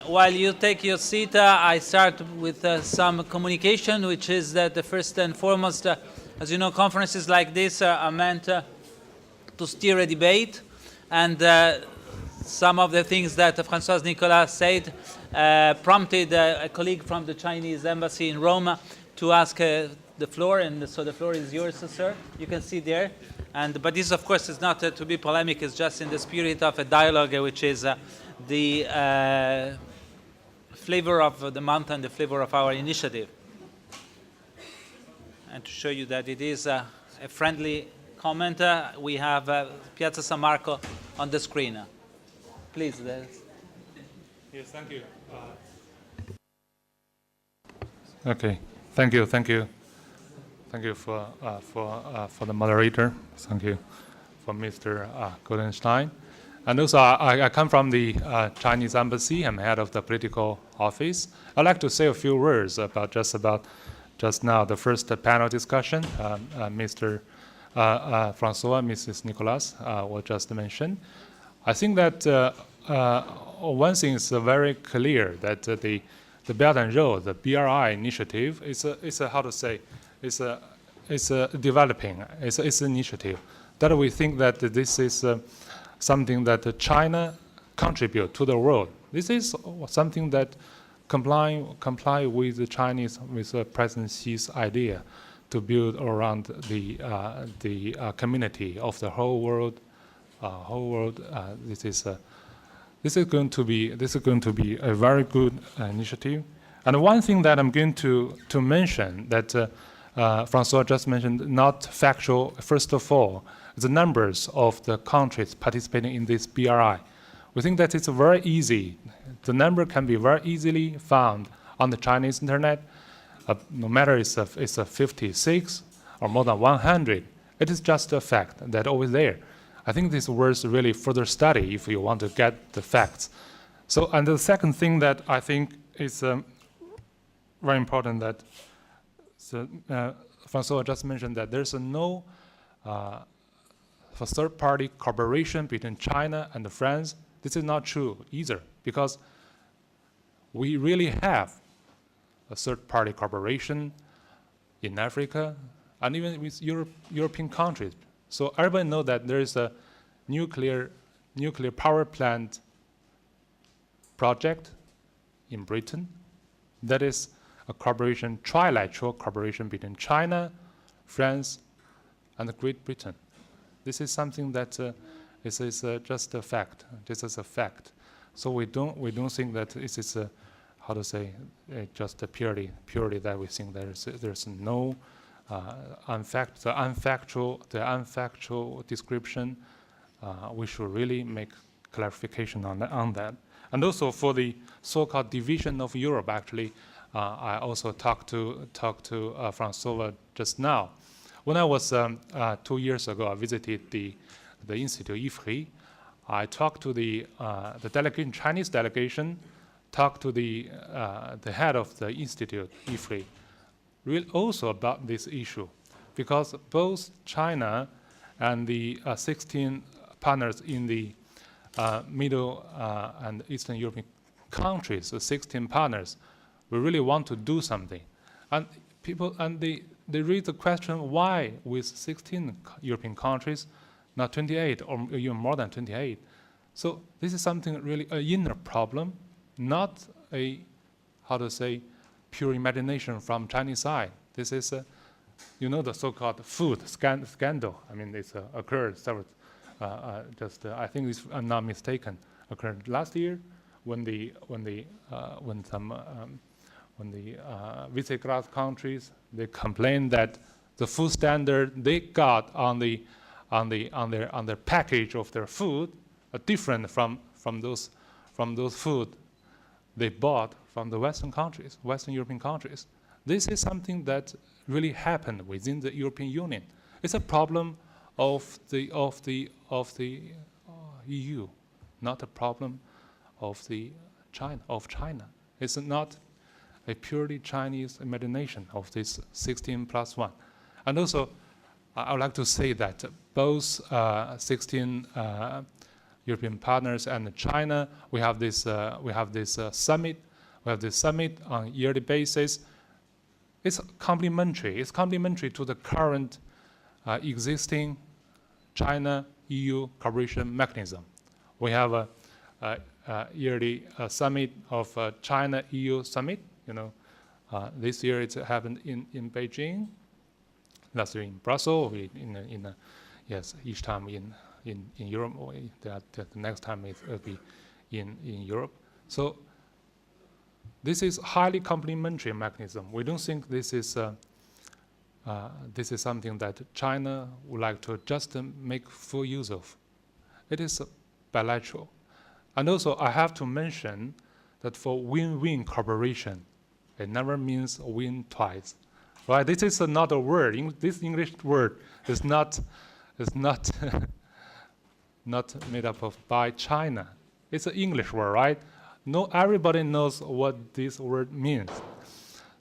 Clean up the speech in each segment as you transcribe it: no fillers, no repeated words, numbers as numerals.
While you take your seat, I start with some communication, which is that the first and foremost, as you know, conferences like this are meant to steer a debate, and some of the things that Françoise Nicolas said prompted a colleague from the Chinese embassy in Rome to ask the floor, and so the floor is yours, sir. You can see there. But this, of course, is not to be polemic. It's just in the spirit of a dialogue, which is the flavor of the month and the flavor of our initiative. And to show you that it is a friendly comment, we have Piazza San Marco on the screen. Please. Yes, thank you. Okay, thank you for the moderator. Thank you for Mr. Goldenstein. And also, I come from the Chinese embassy. I'm head of the political office. I'd like to say a few words about just now the first panel discussion. Mr. François, Mrs. Nicolas will just mention. I think that one thing is very clear that the Belt and Road, the BRI initiative, is developing. It's an initiative that we think that this is something that China contribute to the world. This is something that comply with the Chinese, with President Xi's idea to build around the community of the whole world. This is going to be a very good initiative. And one thing that I'm going to mention that François just mentioned, not factual. First of all, the numbers of the countries participating in this BRI. We think that it's very easy. The number can be very easily found on the Chinese internet. No matter it's a 56 or more than 100, it is just a fact that always there. I think this is worth really further study if you want to get the facts. So, and the second thing that I think is very important that François just mentioned that there's no for third-party cooperation between China and France. This is not true either, because we really have a third-party cooperation in Africa and even with European countries. So everybody knows that there is a nuclear power plant project in Britain that is a cooperation, trilateral cooperation between China, France, and Great Britain. This is something that is just a fact. This is a fact. So we don't think that this is just a purely that we think there's no unfactual description. We should really make clarification on that. And also for the so-called division of Europe, actually, I also talked to François just now. When I was 2 years ago, I visited the Institute Affari. I talked to the delegation, Chinese delegation, talked to the head of the Institute Affari, really also about this issue, because both China and the 16 partners in the Middle and Eastern European countries, the 16 partners, we really want to do something. And they raise the question, why with 16 European countries, not 28 or even more than 28? So this is something really an inner problem, not a, pure imagination from Chinese side. This is, the so-called food scandal. I mean, it's occurred several, I think if I'm not mistaken, occurred last year when the Visegrad countries, they complained that the food standard they got on their package of their food are different from those food they bought from the Western European countries. This is something that really happened within the European Union. It's a problem of the EU, not a problem of China. It's not a purely Chinese imagination of this 16+1. And also, I would like to say that both 16 European partners and China. We have this summit. We have this summit on a yearly basis. It's complementary. It's complementary to the current existing China-EU cooperation mechanism. We have a yearly summit of China-EU summit. This year it happened in Beijing. Last year in Brussels. Each time in Europe. The next time it will be in Europe. So this is highly complementary mechanism. We don't think this is something that China would like to just make full use of. It is bilateral. And also, I have to mention that for win-win cooperation, it never means win twice. Right? This is another word. This English word is not not made up of by China. It's an English word, right? No, everybody knows what this word means.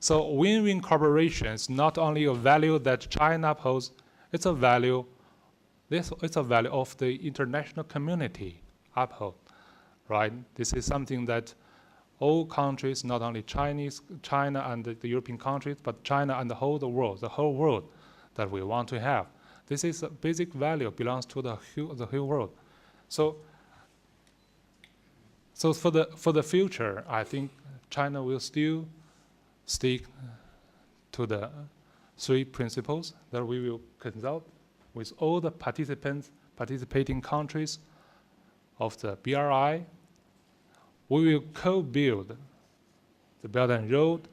So win-win cooperation is not only a value that China upholds, it's a value of the international community uphold, right? This is something that all countries, not only China and the European countries, but China and the whole world that we want to have. This is a basic value, belongs to the whole world. So for the future, I think China will still stick to the three principles that we will consult with all the participating countries of the BRI. We will co-build the Belt and Road,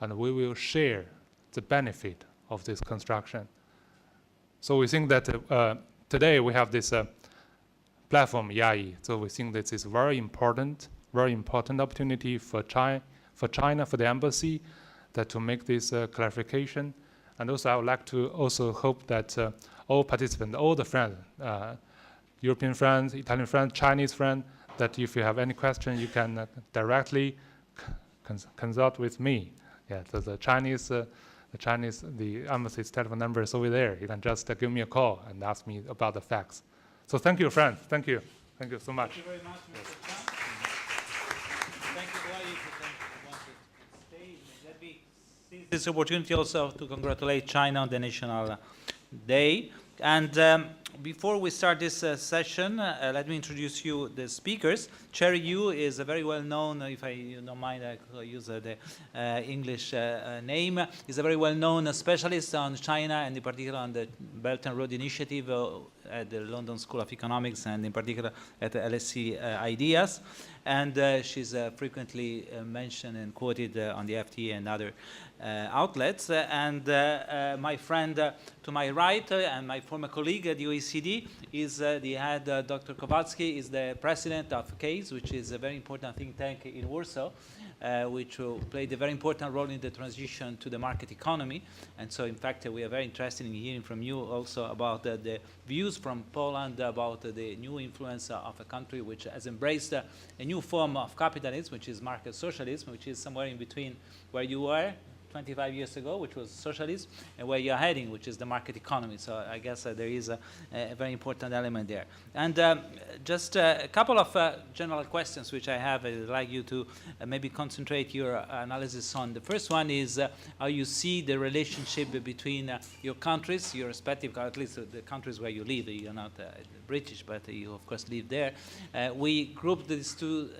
and we will share the benefit of this construction. So we think that today we have this platform, YAI. So we think this is very important opportunity for China, for the embassy, that to make this clarification. And also I would like to also hope that all participants, all the friends, European friends, Italian friends, Chinese friends, that if you have any question, you can directly consult with me. Yeah, so the embassy's telephone number is over there. You can just give me a call and ask me about the facts. So thank you, friends. Thank you. Thank you so much. Thank you very much, Mr. Chan. Thank you, Wai, if you want to stay. Let me seize this opportunity also to congratulate China on the National Day. And before we start this session, let me introduce you the speakers. Cherry Yu is a very well-known, if you don't mind, I could use the English name, is a very well-known specialist on China, and in particular on the Belt and Road Initiative at the London School of Economics, and in particular at the LSE Ideas. And she's frequently mentioned and quoted on the FT and other outlets. And my friend to my right and my former colleague at the OECD is the head, Dr. Kowalski, is the president of CASE, which is a very important think tank in Warsaw, which played a very important role in the transition to the market economy. And so, in fact, we are very interested in hearing from you also about the views from Poland about the new influence of a country which has embraced a new form of capitalism, which is market socialism, which is somewhere in between where you were 25 years ago, which was socialism, and where you're heading, which is the market economy. So I guess there is a very important element there. And just a couple of general questions which I have. I'd like you to maybe concentrate your analysis on. The first one is how you see the relationship between your countries, your respective, at least the countries where you live. You're not British, but you, of course, live there. We grouped these two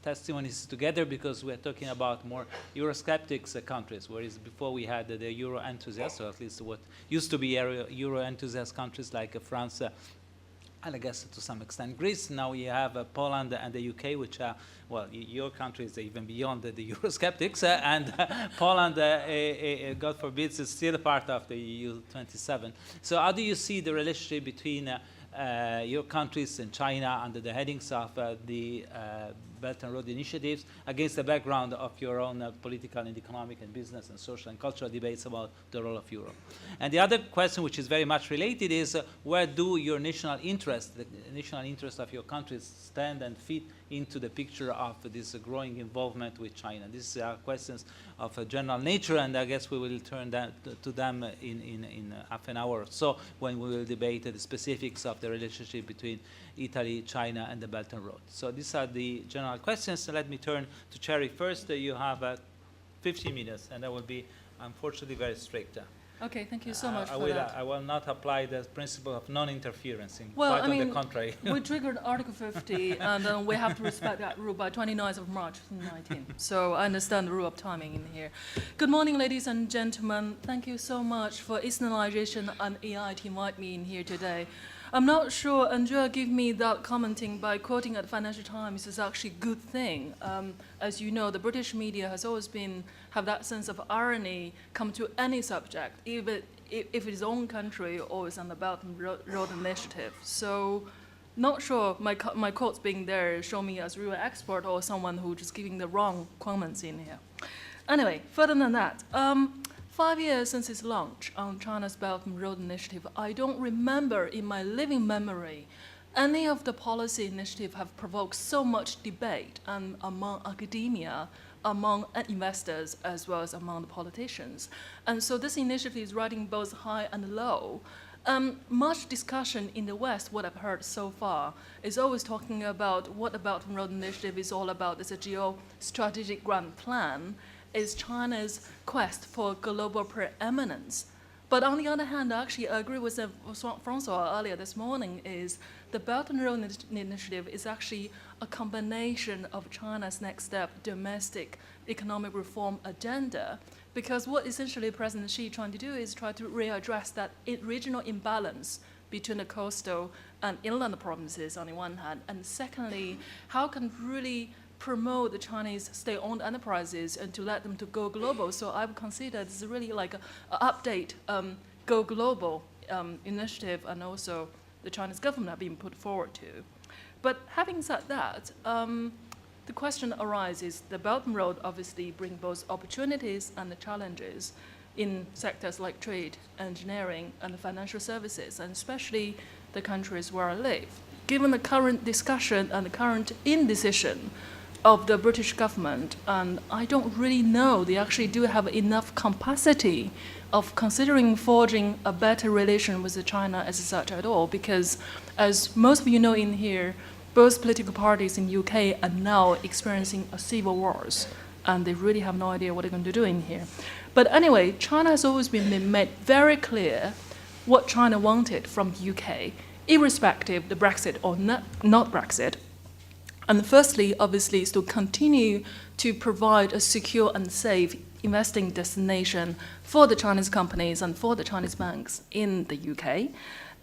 testimonies together because we're talking about more Eurosceptics countries, whereas before we had the Euro enthusiasts, or at least what used to be Euro enthusiast countries like France, and I guess to some extent Greece. Now we have Poland and the UK, which are, well, your country is even beyond the Eurosceptics, and Poland, God forbid, is still part of the EU 27. So how do you see the relationship between your countries and China under the headings of the Belt and Road Initiatives against the background of your own political and economic and business and social and cultural debates about the role of Europe? And the other question, which is very much related, is where do your national interests, the national interests of your countries, stand and fit into the picture of this growing involvement with China. These are questions of a general nature, and I guess we will turn that to them in half an hour or so when we will debate the specifics of the relationship between Italy, China, and the Belt and Road. So these are the general questions. Let me turn to Cherry first. You have 15 minutes, and I will be, unfortunately, very strict. Okay, thank you so much for that. I will not apply the principle of non-interference. Well, quite on the contrary. We triggered Article 50, and we have to respect that rule by 29th of March 2019. So I understand the rule of timing in here. Good morning, ladies and gentlemen. Thank you so much for Easternational and AI to invite me in here today. I'm not sure Andrea gave me that commenting by quoting at the Financial Times is actually a good thing. As you know, the British media has always have that sense of irony come to any subject, even if it's own country or it's on the Belt and Road Initiative. So not sure my quotes being there show me as a real expert or someone who just giving the wrong comments in here. Anyway, further than that, 5 years since its launch on China's Belt and Road Initiative, I don't remember in my living memory any of the policy initiatives have provoked so much debate among academia, among investors, as well as among the politicians. And so this initiative is riding both high and low. Much discussion in the West, what I've heard so far, is always talking about what the Belt and Road Initiative is all about. It's a geostrategic grand plan. Is China's quest for global preeminence. But on the other hand, I actually agree with Francois earlier this morning, is the Belt and Road Initiative is actually a combination of China's next step domestic economic reform agenda, because what essentially President Xi trying to do is try to readdress that regional imbalance between the coastal and inland provinces on the one hand, and secondly, how can really promote the Chinese state-owned enterprises and to let them to go global. So I would consider this is really like an update, go global initiative, and also the Chinese government have been put forward to. But having said that, the question arises, the Belt and Road obviously bring both opportunities and the challenges in sectors like trade, engineering, and financial services, and especially the countries where I live. Given the current discussion and the current indecision of the British government, and I don't really know they actually do have enough capacity of considering forging a better relation with China as such at all, because as most of you know in here, both political parties in UK are now experiencing a civil wars, and they really have no idea what they're going to do in here. But anyway, China has always been made very clear what China wanted from the UK, irrespective of the Brexit or not Brexit. And firstly, obviously, is to continue to provide a secure and safe investing destination for the Chinese companies and for the Chinese banks in the UK.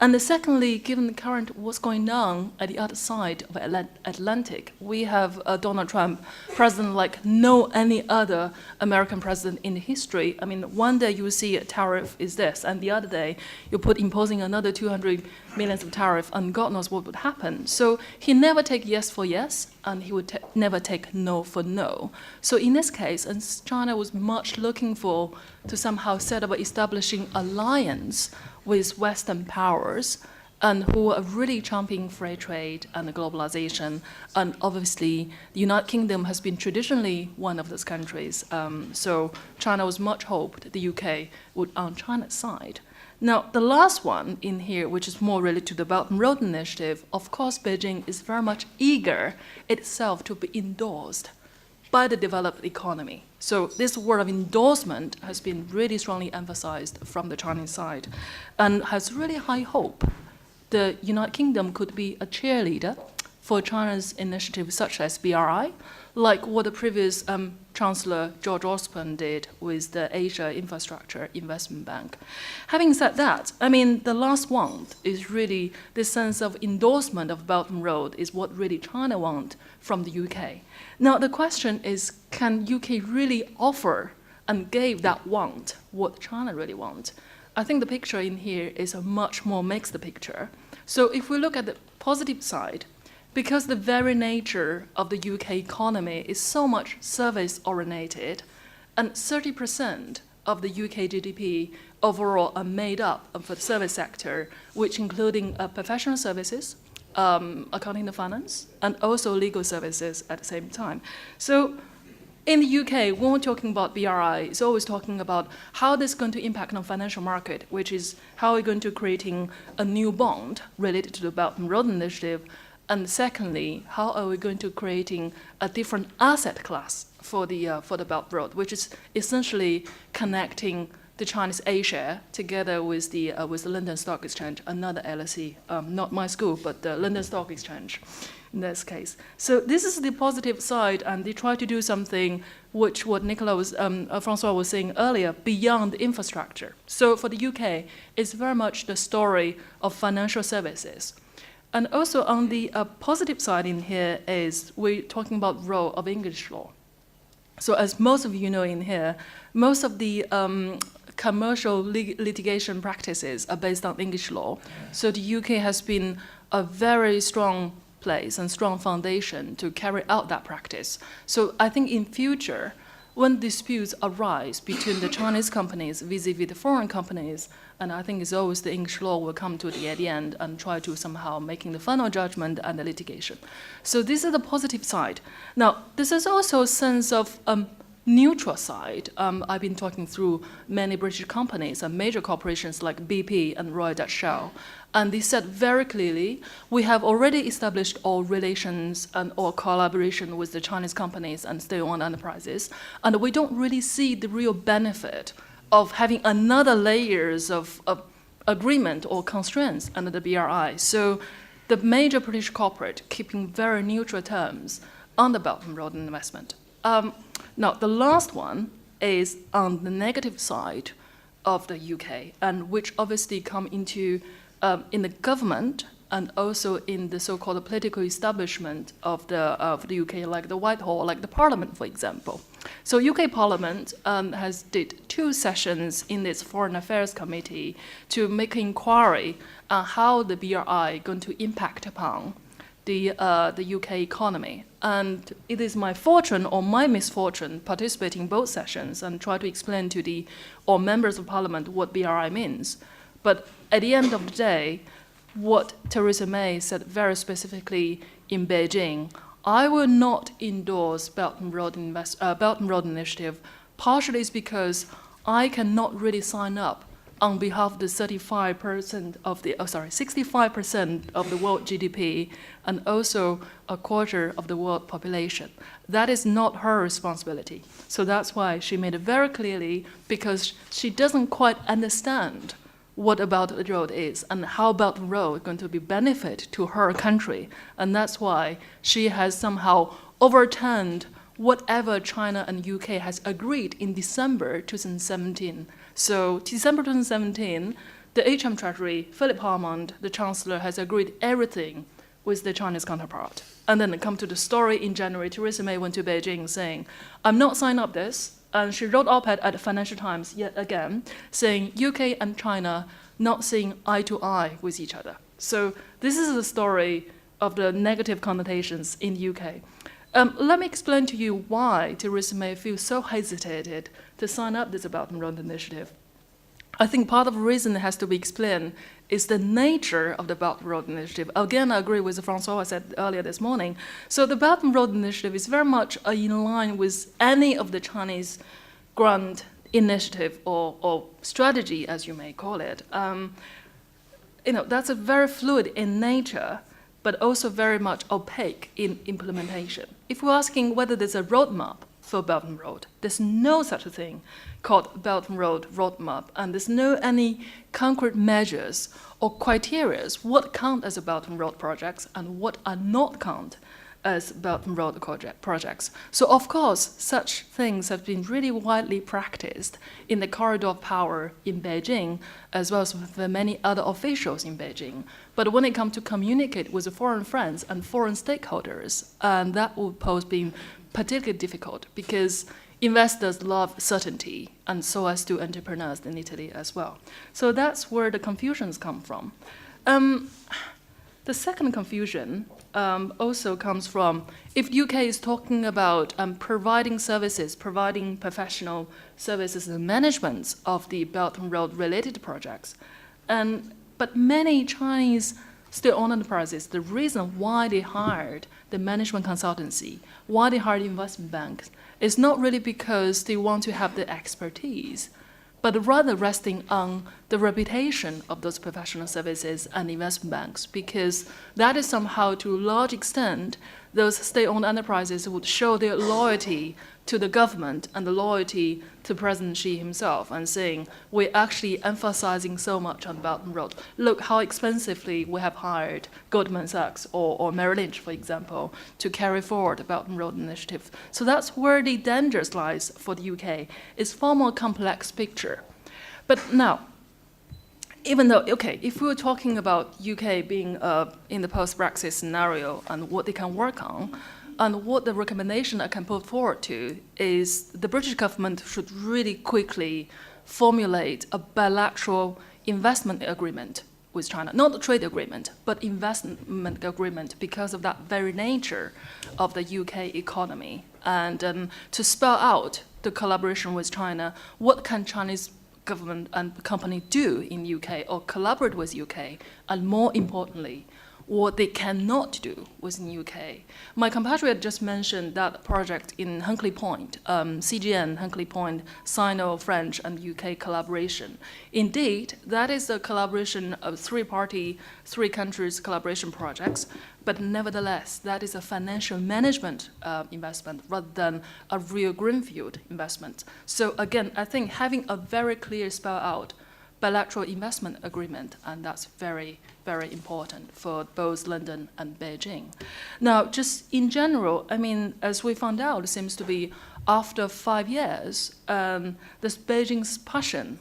And secondly, given the current what's going on at the other side of Atlantic, we have Donald Trump, president like no any other American president in history. I mean, one day you will see a tariff is this, and the other day you put imposing another 200 million of tariff, and God knows what would happen. So he never take yes for yes, and he would never take no for no. So in this case, and China was much looking for to somehow set up establishing alliance with Western powers, and who are really championing free trade and globalization. And obviously, the United Kingdom has been traditionally one of those countries. So China was much hoped the UK would on China's side. Now, the last one in here, which is more related to the Belt and Road Initiative, of course, Beijing is very much eager itself to be endorsed by the developed economy. So this word of endorsement has been really strongly emphasized from the Chinese side, and has really high hope the United Kingdom could be a cheerleader for China's initiatives such as BRI, like what the previous Chancellor George Osborne did with the Asia Infrastructure Investment Bank. Having said that, I mean, the last one is really this sense of endorsement of Belt and Road is what really China wants from the UK. Now, the question is, can UK really offer and give that want what China really wants? I think the picture in here is a much more mixed picture. So if we look at the positive side, because the very nature of the UK economy is so much service-oriented, and 30% of the UK GDP overall are made up of the service sector, which including professional services, accounting and finance, and also legal services at the same time. So in the UK, when we're talking about BRI, it's always talking about how this is going to impact on financial market, which is how we're going to creating a new bond related to the Belt and Road Initiative. And secondly, how are we going to creating a different asset class for the Belt Road, which is essentially connecting the Chinese A-share together with the London Stock Exchange, another LSE, not my school, but the London Stock Exchange in this case. So this is the positive side, and they try to do something which what Francois was saying earlier, beyond infrastructure. So for the UK, it's very much the story of financial services. And also on the positive side in here is we're talking about role of English law. So as most of you know in here, most of the commercial litigation practices are based on English law. So the UK has been a very strong place and strong foundation to carry out that practice. So I think in future, when disputes arise between the Chinese companies vis-a-vis the foreign companies, and I think it's always the English law will come to the end and try to somehow making the final judgment and the litigation. So this is the positive side. Now, this is also a sense of neutral side. I've been talking through many British companies and major corporations like BP and Royal Dutch Shell. And they said very clearly, we have already established all relations and all collaboration with the Chinese companies and state-owned enterprises. And we don't really see the real benefit of having another layers of agreement or constraints under the BRI. So the major British corporate keeping very neutral terms on the Belt and Road investment. Now, the last one is on the negative side of the UK, and which obviously come into in the government and also in the so-called political establishment of the UK, like the Whitehall, like the Parliament, for example. So UK Parliament has did 2 sessions in its Foreign Affairs Committee to make inquiry on how the BRI going to impact upon the UK economy. And it is my fortune or my misfortune participating in both sessions and try to explain to all members of Parliament what BRI means. But at the end of the day, what Theresa May said very specifically in Beijing, I will not endorse Belt and Road Initiative. Partially is because I cannot really sign up on behalf of the 65% of the 65% of the world GDP and also a quarter of the world population. That is not her responsibility. So that's why she made it very clearly, because she doesn't quite understand what Belt and Road is and how Belt and Road is going to be benefit to her country. And that's why she has somehow overturned whatever China and UK has agreed in December 2017. So December 2017, the HM Treasury, Philip Hammond, the Chancellor, has agreed everything with the Chinese counterpart. And then it come to the story in January, Theresa May went to Beijing saying, I'm not signing up this. And she wrote op-ed at the Financial Times yet again, saying UK and China not seeing eye to eye with each other. So this is the story of the negative connotations in the UK. Let me explain to you why Theresa May feels so hesitated to sign up this Belt and Road Initiative. I think part of the reason that has to be explained is the nature of the Belt and Road Initiative. Again, I agree with Francois said earlier this morning. So the Belt and Road Initiative is very much in line with any of the Chinese grand initiative or strategy, as you may call it. That's a very fluid in nature, but also very much opaque in implementation. If we're asking whether there's a roadmap for Belt and Road, there's no such a thing called Belt and Road roadmap, and there's no any concrete measures or criteria what count as a Belt and Road projects and what are not count as Belt and Road projects. So of course, such things have been really widely practiced in the corridor of power in Beijing, as well as with many other officials in Beijing. But when it comes to communicate with the foreign friends and foreign stakeholders, that will pose being particularly difficult because investors love certainty, and so as do entrepreneurs in Italy as well. So that's where the confusions come from. The second confusion also comes from if UK is talking about providing services, providing professional services and management of the Belt and Road related projects, but many Chinese state-owned enterprises, the reason why they hired the management consultancy, why they hired investment banks, is not really because they want to have the expertise, but rather resting on the reputation of those professional services and investment banks, because that is somehow, to a large extent, those state-owned enterprises would show their loyalty to the government and the loyalty to President Xi himself, and saying, we're actually emphasizing so much on Belt and Road. Look how expensively we have hired Goldman Sachs or Merrill Lynch, for example, to carry forward the Belt and Road initiative. So that's where the dangers lies for the UK. It's far more complex picture. But now, even though, okay, if we were talking about UK being in the post-Brexit scenario and what they can work on, and what the recommendation I can put forward to is the British government should really quickly formulate a bilateral investment agreement with China. Not a trade agreement, but investment agreement, because of that very nature of the UK economy. And to spell out the collaboration with China, what can Chinese government and company do in UK or collaborate with UK, and more importantly, what they cannot do within UK. My compatriot just mentioned that project in Hinkley Point, CGN, Hinkley Point, Sino-French and UK collaboration. Indeed, that is a collaboration of three countries collaboration projects, but nevertheless, that is a financial management investment rather than a real greenfield investment. So again, I think having a very clear spell out bilateral investment agreement, and that's very, very important for both London and Beijing. Now, just in general, I mean, as we found out, it seems to be after 5 years, this Beijing's passion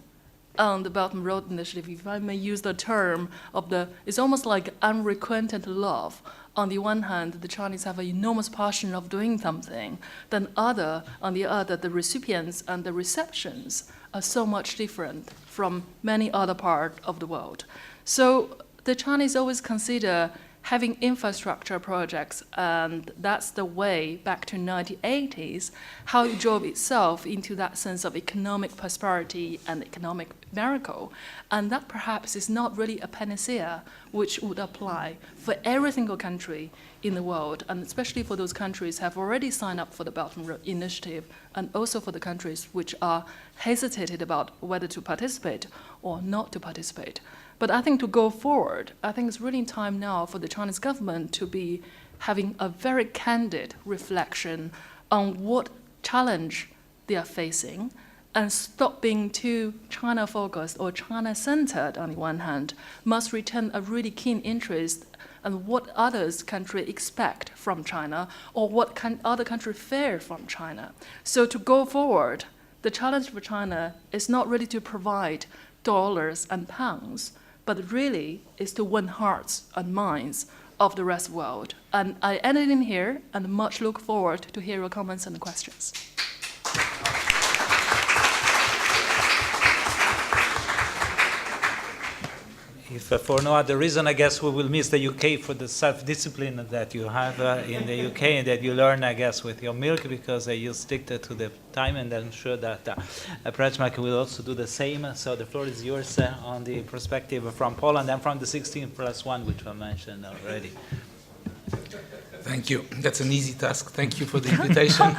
on the Belt and Road Initiative, if I may use the term of it's almost like unrequited love. On the one hand, the Chinese have an enormous passion of doing something, then on the other, the recipients and the receptions are so much different from many other parts of the world. So the Chinese always consider having infrastructure projects, and that's the way back to 1980s, how it drove itself into that sense of economic prosperity and economic miracle. And that perhaps is not really a panacea which would apply for every single country in the world, and especially for those countries have already signed up for the Belt and Road Initiative, and also for the countries which are hesitated about whether to participate or not to participate. But I think to go forward, I think it's really time now for the Chinese government to be having a very candid reflection on what challenge they are facing, and stop being too China-focused or China-centered on the one hand, must retain a really keen interest in what others countries expect from China, or what can other countries fear from China. So to go forward, the challenge for China is not really to provide dollars and pounds, but really is to win hearts and minds of the rest of the world. And I ended in here, and much look forward to hear your comments and questions. If for no other reason, I guess we will miss the UK for the self-discipline that you have in the UK, and that you learn, I guess, with your milk, because you stick to the time, and I'm sure that Prečmak will also do the same. So the floor is yours on the perspective from Poland and from the 16+1, which I mentioned already. Thank you. That's an easy task. Thank you for the invitation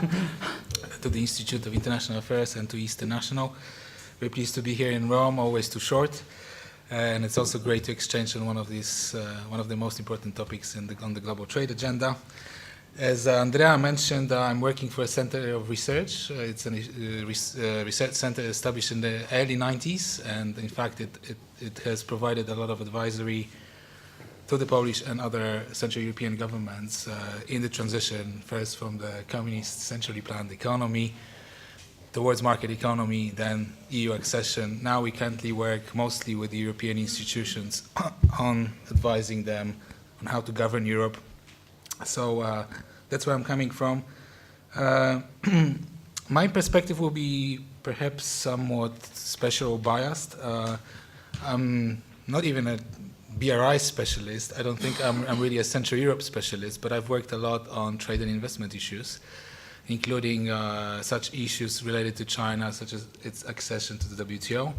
to the Institute of International Affairs and to Easternational. We're pleased to be here in Rome, always too short. And it's also great to exchange on one of the most important topics on the global trade agenda. As Andrea mentioned, I'm working for a center of research. It's a research center established in the early 90s, and in fact it has provided a lot of advisory to the Polish and other Central European governments in the transition, first from the communist centrally planned economy towards market economy, then EU accession. Now we currently work mostly with the European institutions on advising them on how to govern Europe. So that's where I'm coming from. My perspective will be perhaps somewhat special or biased. I'm not even a BRI specialist. I don't think I'm really a Central Europe specialist, but I've worked a lot on trade and investment issues, including such issues related to China, such as its accession to the WTO.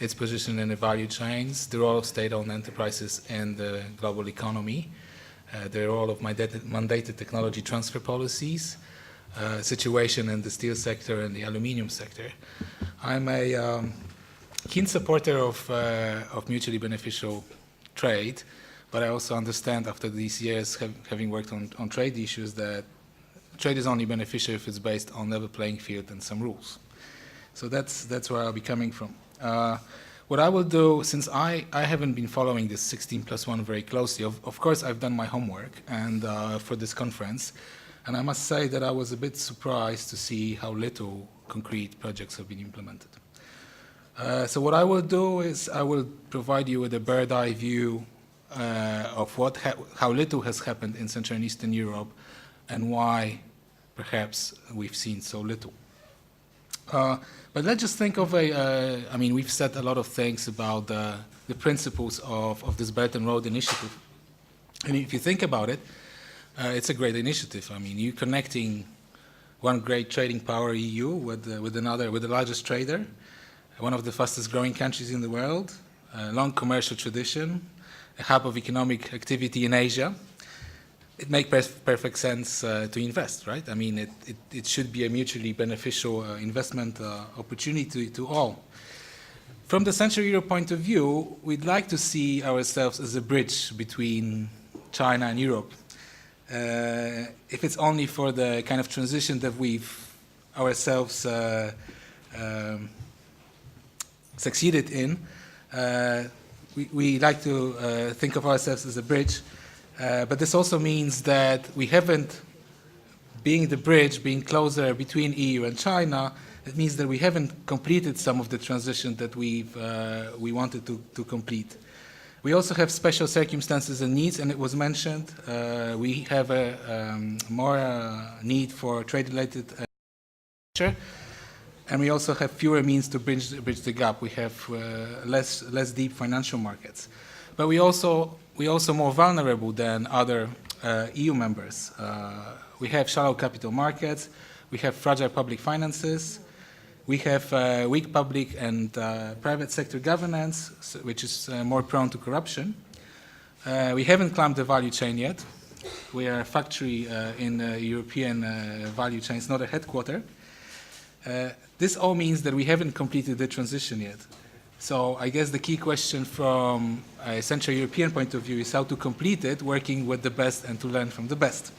its position in the value chains, the role of state-owned enterprises in the global economy, the role of mandated technology transfer policies, situation in the steel sector and the aluminium sector. I'm a keen supporter of mutually beneficial trade, but I also understand after these years having worked on trade issues that trade is only beneficial if it's based on level playing field and some rules. So that's where I'll be coming from. What I will do, since I haven't been following this 16+1 very closely, of course I've done my homework and for this conference, and I must say that I was a bit surprised to see how little concrete projects have been implemented. So what I will do is I will provide you with a bird's-eye view of how little has happened in Central and Eastern Europe and why perhaps we've seen so little. But let's just think of I mean, we've said a lot of things about the principles of this Belt and Road Initiative. And if you think about it, it's a great initiative. I mean, you're connecting one great trading power, EU, with the largest trader, one of the fastest growing countries in the world, a long commercial tradition, a hub of economic activity in Asia. It makes perfect sense to invest, right? I mean, it should be a mutually beneficial investment opportunity to all. From the Central Europe point of view, we'd like to see ourselves as a bridge between China and Europe. If it's only for the kind of transition that we've ourselves succeeded in, we like to think of ourselves as a bridge. But this also means that we haven't, being the bridge, being closer between EU and China, it means that we haven't completed some of the transition that we wanted to complete. We also have special circumstances and needs, and it was mentioned. We have a more need for trade-related and we also have fewer means to bridge the gap. We have less deep financial markets. But we also more vulnerable than other EU members. We have shallow capital markets, we have fragile public finances, we have weak public and private sector governance, which is more prone to corruption. We haven't climbed the value chain yet. We are a factory in European value chains, not a headquarter. This all means that we haven't completed the transition yet. So I guess the key question from a Central European point of view is how to complete it, working with the best and to learn from the best.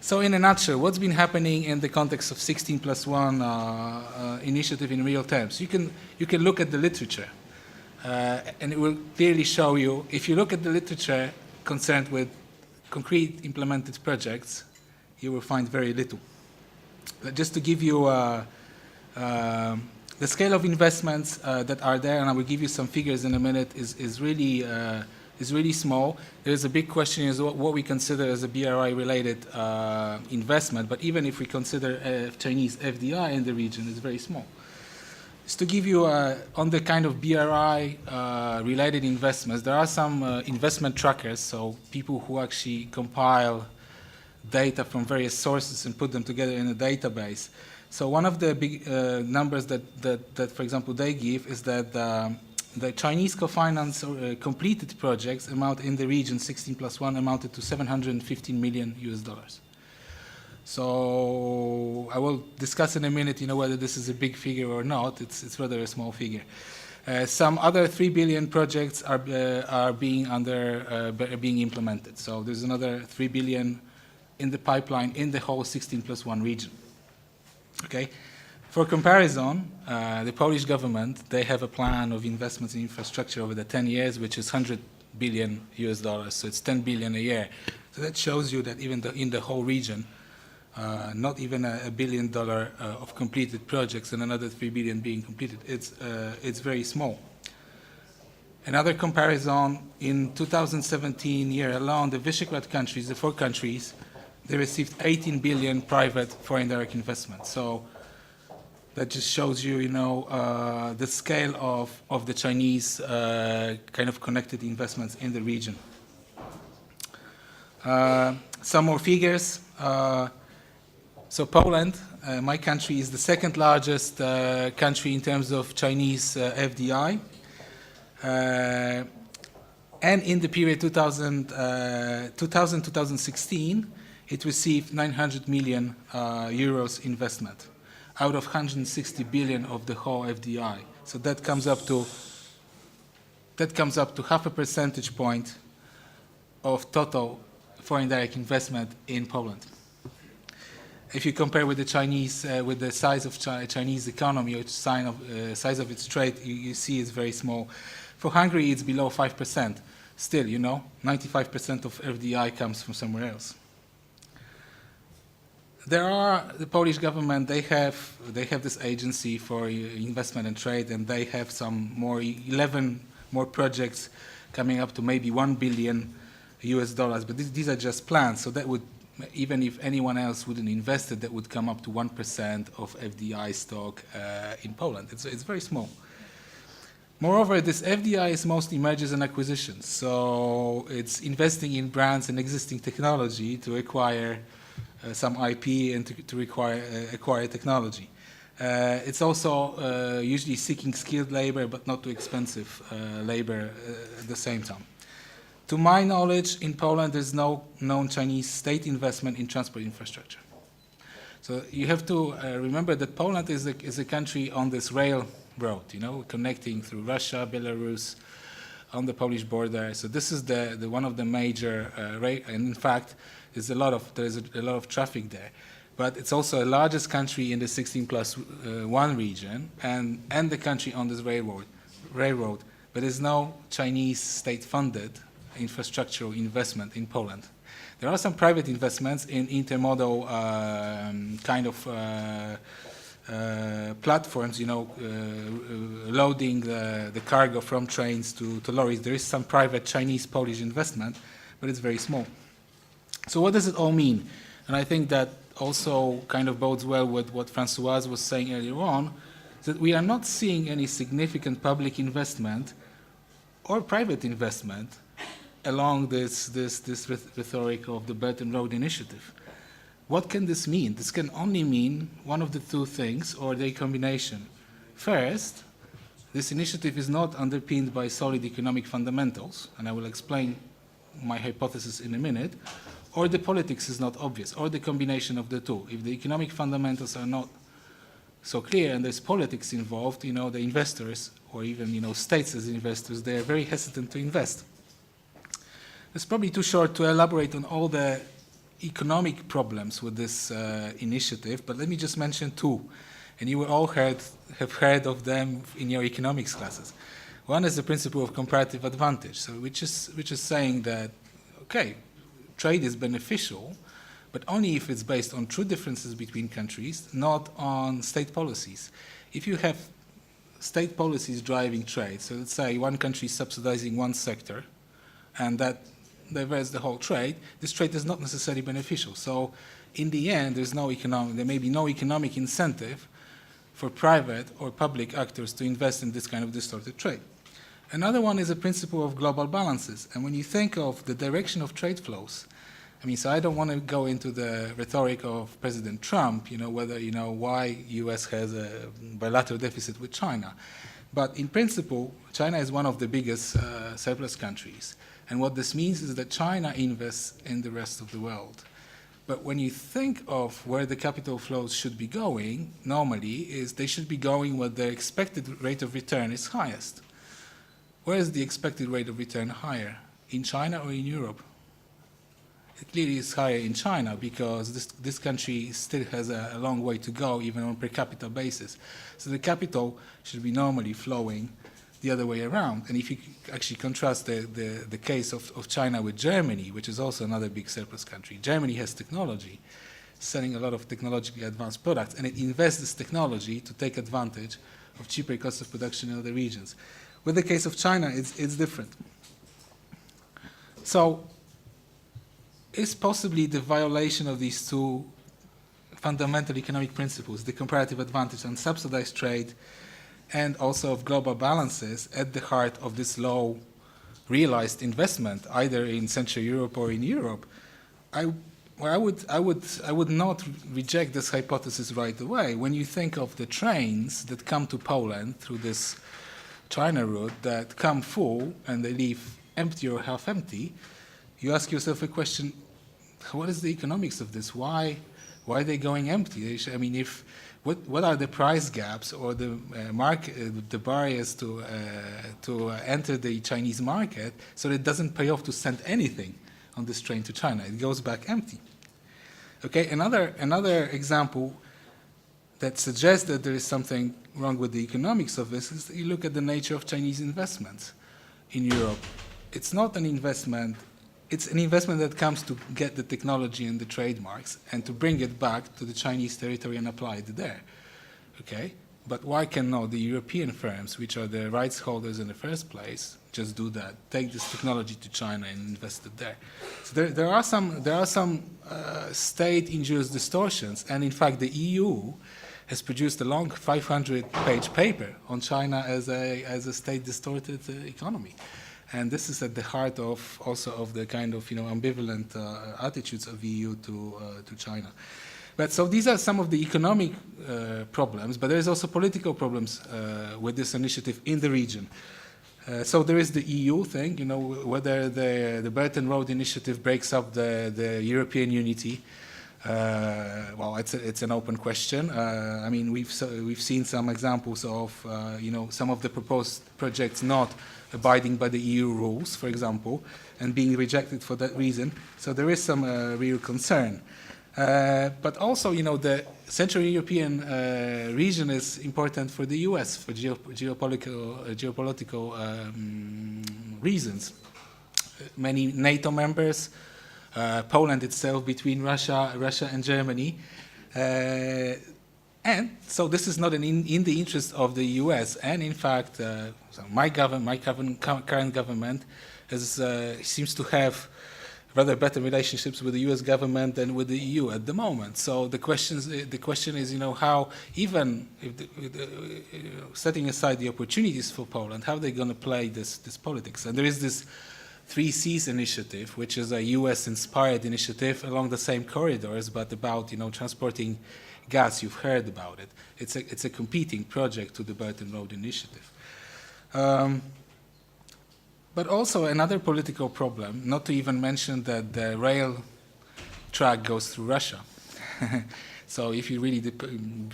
So in a nutshell, what's been happening in the context of 16+1 initiative in real terms? You can look at the literature, and it will clearly show you, if you look at the literature concerned with concrete implemented projects, you will find very little. Just to give you the scale of investments that are there, and I will give you some figures in a minute, is really small. There is a big question is what we consider as a BRI-related investment, but even if we consider Chinese FDI in the region, it's very small. Just to give you on the kind of BRI-related investments, there are some investment trackers, so people who actually compile data from various sources and put them together in a database. So one of the big numbers that, for example, they give is that the Chinese co-finance completed projects amount in the region 16+1 amounted to $715 million US. So I will discuss in a minute, whether this is a big figure or not. It's rather a small figure. Some other 3 billion projects are being implemented. So there's another 3 billion in the pipeline in the whole 16+1 region. Okay. For comparison, the Polish government, they have a plan of investments in infrastructure over the 10 years, which is 100 billion US dollars. So it's 10 billion a year. So that shows you that even in the whole region, not even $1 billion of completed projects and another 3 billion being completed, it's very small. Another comparison, in 2017 year alone, the Visegrad countries, the 4 countries, they received 18 billion private foreign direct investment. So that just shows you, the scale of the Chinese kind of connected investments in the region. Some more figures. So Poland, my country, is the second largest country in terms of Chinese FDI. And in the period 2000-2016, it received 900 million euros investment out of 160 billion of the whole FDI. So that comes up to half a percentage point of total foreign direct investment in Poland. If you compare with the Chinese, with the size of Chinese economy or size of its trade, you see it's very small. For Hungary, it's below 5%. Still, 95% of FDI comes from somewhere else. The Polish government, they have this agency for investment and trade, and they have some 11 more projects coming up to maybe $1 billion US dollars, but these are just plans, so that would, even if anyone else wouldn't invest it, that would come up to 1% of FDI stock in Poland. It's very small. Moreover, this FDI is mostly mergers and acquisitions, so it's investing in brands and existing technology to acquire some IP and to acquire technology. It's also usually seeking skilled labor, but not too expensive labor at the same time. To my knowledge, in Poland, there's no known Chinese state investment in transport infrastructure. So you have to remember that Poland is a country on this railroad, connecting through Russia, Belarus, on the Polish border. So this is the one of the major and in fact, there's a lot of traffic there. But it's also the largest country in the 16+1 region, and the country on this railroad. But there's no Chinese state-funded infrastructural investment in Poland. There are some private investments in intermodal platforms, loading the cargo from trains to lorries. There is some private Chinese-Polish investment, but it's very small. So what does it all mean? And I think that also kind of bodes well with what Françoise was saying earlier on, that we are not seeing any significant public investment or private investment along this rhetoric of the Belt and Road Initiative. What can this mean? This can only mean one of the two things, or their combination. First, this initiative is not underpinned by solid economic fundamentals, and I will explain my hypothesis in a minute, or the politics is not obvious, or the combination of the two. If the economic fundamentals are not so clear and there's politics involved, the investors, or even states as investors, they are very hesitant to invest. It's probably too short to elaborate on all the economic problems with this initiative, but let me just mention two, and you will all have heard of them in your economics classes. One is the principle of comparative advantage, so which is saying that, okay, trade is beneficial, but only if it's based on true differences between countries, not on state policies. If you have state policies driving trade, so let's say one country is subsidizing one sector, and that diverts the whole trade, this trade is not necessarily beneficial. So in the end, there may be no economic incentive for private or public actors to invest in this kind of distorted trade. Another one is a principle of global balances. And when you think of the direction of trade flows, so I don't want to go into the rhetoric of President Trump, whether, why US has a bilateral deficit with China. But in principle, China is one of the biggest surplus countries. And what this means is that China invests in the rest of the world. But when you think of where the capital flows should be going, normally is they should be going where the expected rate of return is highest. Where is the expected rate of return higher? In China or in Europe? It clearly is higher in China because this country still has a long way to go, even on per capita basis. So the capital should be normally flowing the other way around. And if you actually contrast the case of China with Germany, which is also another big surplus country, Germany has technology, selling a lot of technologically advanced products, and it invests this technology to take advantage of cheaper costs of production in other regions. With the case of China, it's different. So is possibly the violation of these two fundamental economic principles, the comparative advantage and subsidized trade, and also of global balances, at the heart of this low realized investment, either in Central Europe or in Europe? Well, I would not reject this hypothesis right away. When you think of the trains that come to Poland through this China route that come full and they leave empty or half empty, you ask yourself a question: what is the economics of this? Why are they going empty? I mean, what are the price gaps or the the barriers to enter the Chinese market so that it doesn't pay off to send anything on this train to China? It goes back empty. Okay, another example that suggests that there is something wrong with the economics of this is that you look at the nature of Chinese investments in Europe. It's not an investment, it's an investment that comes to get the technology and the trademarks and to bring it back to the Chinese territory and apply it there. Okay? But why cannot the European firms, which are the rights holders in the first place, just do that? Take this technology to China and invest it there. So there are some state-induced distortions, and in fact, the EU has produced a long 500-page paper on China as a state-distorted economy, and this is at the heart of also of the kind of ambivalent attitudes of EU to China. But so these are some of the economic problems, but there is also political problems with this initiative in the region. So there is the EU thing, whether the Belt and Road Initiative breaks up the European unity. Well, it's an open question. I mean, we've seen some examples of some of the proposed projects not abiding by the EU rules, for example, and being rejected for that reason. So there is some real concern. But also, the Central European region is important for the US for geopolitical reasons. Many NATO members, Poland itself between Russia and Germany. And so this is not in the interest of the US. And in fact, so my current government seems to have rather better relationships with the U.S. government than with the EU at the moment. So the question is, how, even if setting aside the opportunities for Poland, how are they going to play this politics? And there is this 3 Cs initiative, which is a U.S.-inspired initiative along the same corridors, but about transporting gas. You've heard about it. It's a competing project to the Belt and Road Initiative. But also another political problem, not to even mention that the rail track goes through Russia. So if you're really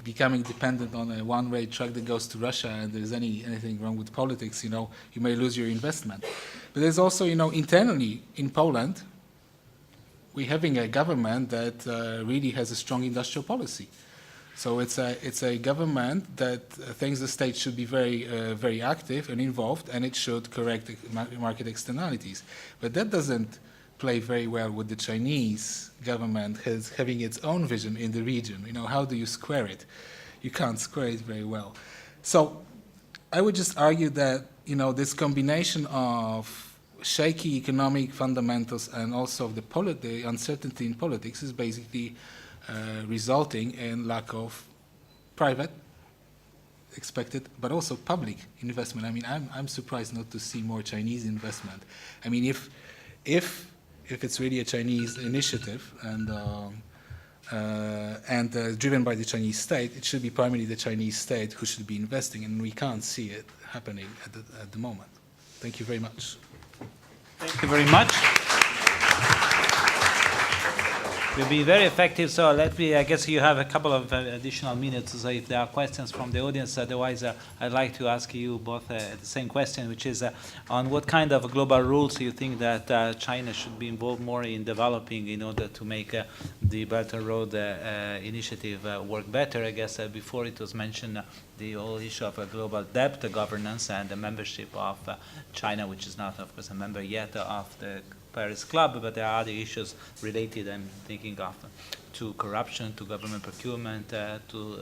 becoming dependent on a one-way track that goes to Russia and there's anything wrong with politics, you may lose your investment. But there's also, internally in Poland, we're having a government that really has a strong industrial policy. So it's a government that thinks the state should be very active and involved, and it should correct market externalities. But that doesn't play very well with the Chinese government having its own vision in the region. How do you square it? You can't square it very well. So I would just argue that this combination of shaky economic fundamentals and also the uncertainty in politics is basically resulting in lack of private expected, but also public investment. I mean, I'm surprised not to see more Chinese investment. I mean, if it's really a Chinese initiative and driven by the Chinese state, it should be primarily the Chinese state who should be investing, and we can't see it happening at the moment. Thank you very much. Thank you very much. Will be very effective. So I guess you have a couple of additional minutes. So if there are questions from the audience, otherwise I'd like to ask you both the same question, which is on what kind of global rules you think that China should be involved more in developing in order to make the Belt and Road initiative work better. I guess before it was mentioned the whole issue of global debt governance and the membership of China, which is not, of course, a member yet of the Paris Club, but there are other issues related. I'm thinking of to corruption, to government procurement, to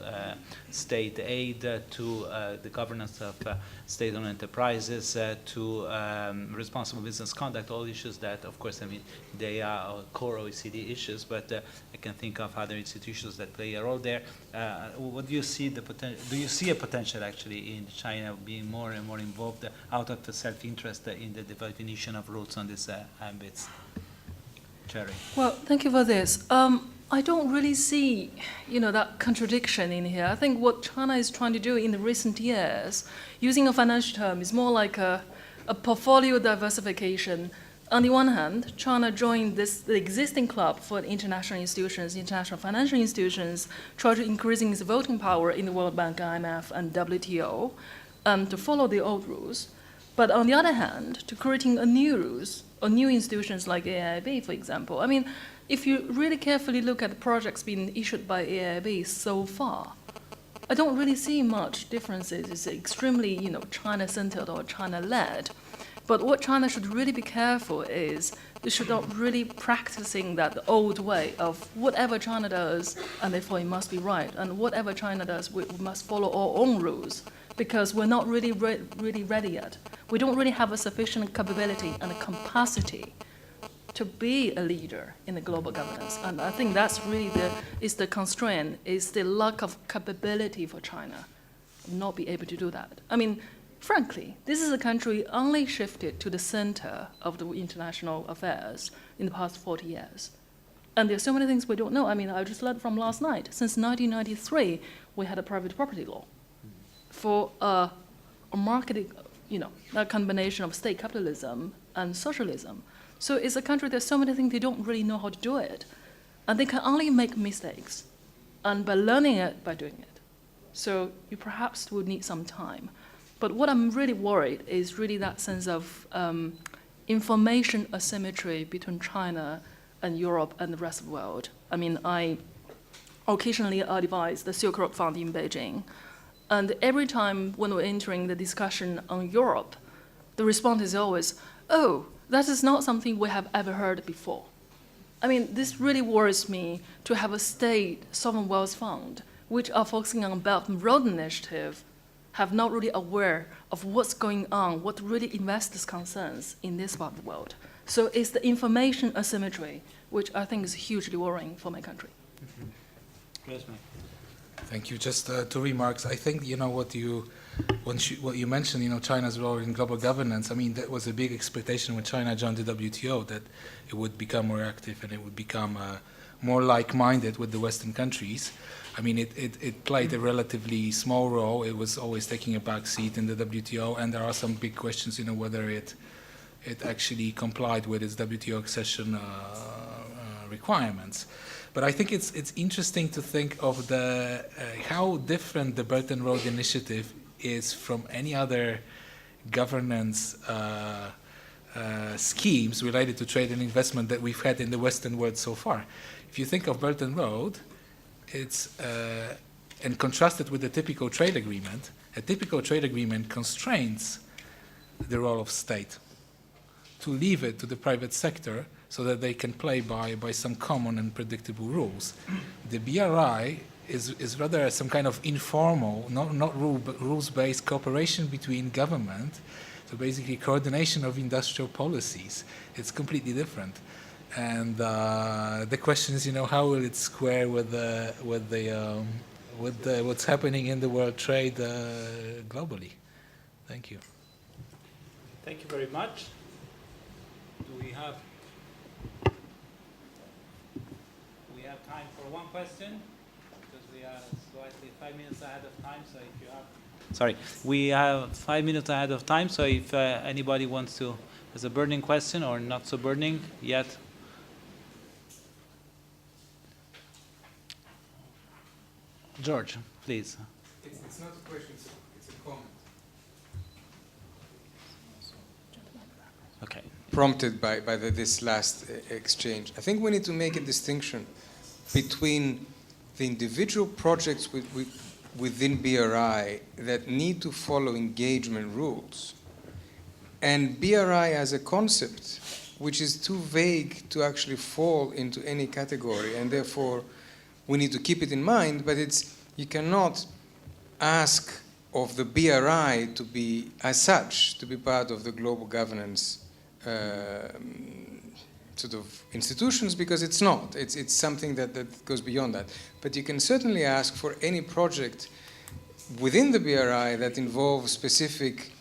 state aid, to the governance of state-owned enterprises, to responsible business conduct, all issues that, of course, I mean, they are core OECD issues, but I can think of other institutions that play a role there. What do you see the potential? Do you see a potential actually in China being more and more involved out of the self-interest in the definition of rules on these ambits? Cherry. Well, thank you for this. I don't really see, that contradiction in here. I think what China is trying to do in the recent years, using a financial term, is more like a portfolio diversification. On the one hand, China joined the existing club for international institutions, international financial institutions, try to increasing its voting power in the World Bank, IMF, and WTO, to follow the old rules. But on the other hand, to creating a new rules, or new institutions like AIIB, for example. I mean, if you really carefully look at the projects being issued by AIIB so far, I don't really see much differences. It's extremely, China-centered or China-led. But what China should really be careful is they should not really practicing that old way of whatever China does, and therefore it must be right, and whatever China does, we must follow our own rules, because we're not really ready yet. We don't really have a sufficient capability and a capacity to be a leader in the global governance. And I think that's really the constraint, is the lack of capability for China, not be able to do that. I mean, frankly, this is a country only shifted to the center of the international affairs in the past 40 years. And there's so many things we don't know. I mean, I just learned from last night. Since 1993, we had a private property law for a marketing, that combination of state capitalism and socialism. So it's a country, there's so many things they don't really know how to do it. And they can only make mistakes, and by learning it, by doing it. So you perhaps would need some time. But what I'm really worried is really that sense of information asymmetry between China and Europe and the rest of the world. I mean, I occasionally advise the Silk Road Fund in Beijing. And every time when we're entering the discussion on Europe, the response is always, oh, that is not something we have ever heard before. I mean, this really worries me to have a state sovereign wealth fund, which are focusing on Belt and Road Initiative, have not really aware of what's going on, what really investors' concerns in this part of the world. So it's the information asymmetry, which I think is hugely worrying for my country. Yes, ma'am. Thank you. Just two remarks. I think what you mentioned, China's role in global governance. I mean, that was a big expectation when China joined the WTO, that it would become more active and it would become more like-minded with the Western countries. I mean, it played a relatively small role. It was always taking a back seat in the WTO, and there are some big questions, whether it actually complied with its WTO accession requirements. But I think it's interesting to think of how different the Belt and Road Initiative is from any other governance schemes related to trade and investment that we've had in the Western world so far. If you think of Belt and Road, it's and contrasted with the typical trade agreement, a typical trade agreement constrains the role of state to leave it to the private sector so that they can play by some common and predictable rules. The BRI is rather some kind of informal, not rules-based cooperation between government, so basically coordination of industrial policies. It's completely different. And the question is, how will it square with what's happening in the world trade globally? Thank you. Thank you very much. Do we have time for one question? Because we are slightly 5 minutes ahead of time. So if you have, we have 5 minutes ahead of time. So if anybody wants to, has a burning question or not so burning yet. George, please. It's not a question, it's a comment. Okay. Prompted by this last exchange. I think we need to make a distinction between the individual projects within BRI that need to follow engagement rules and BRI as a concept, which is too vague to actually fall into any category, and therefore we need to keep it in mind, but you cannot ask of the BRI to be, as such, to be part of the global governance sort of institutions, because it's not. It's something that goes beyond that. But you can certainly ask for any project within the BRI that involves specific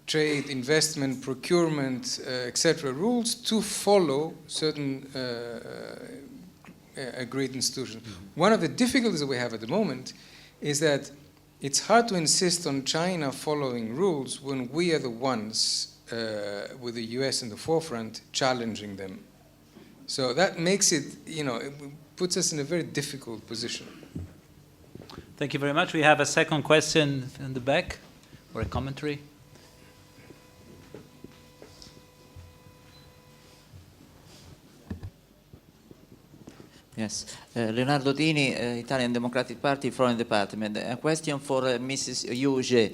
trade, investment, procurement, etc. rules to follow certain agreed institutions. One of the difficulties that we have at the moment is that it's hard to insist on China following rules when we are the ones, with the US in the forefront, challenging them. So that makes it, it puts us in a very difficult position. Thank you very much. We have a second question in the back, or a commentary. Yes, Leonardo Dini, Italian Democratic Party, Foreign Department. A question for Mrs. Yuge.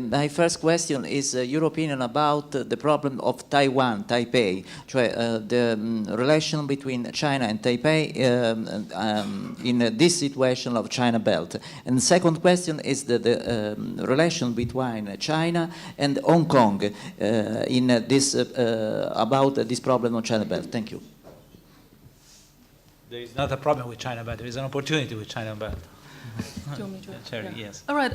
My first question is your opinion about the problem of Taiwan, Taipei, cioè the relation between China and Taipei in this situation of China Belt. And the second question is the relation between China and Hong Kong in this about this problem of China Belt. Thank you. There is not a problem with China, but there is an opportunity with China. But Do you want me to? Cherry, Yeah. yes. All right.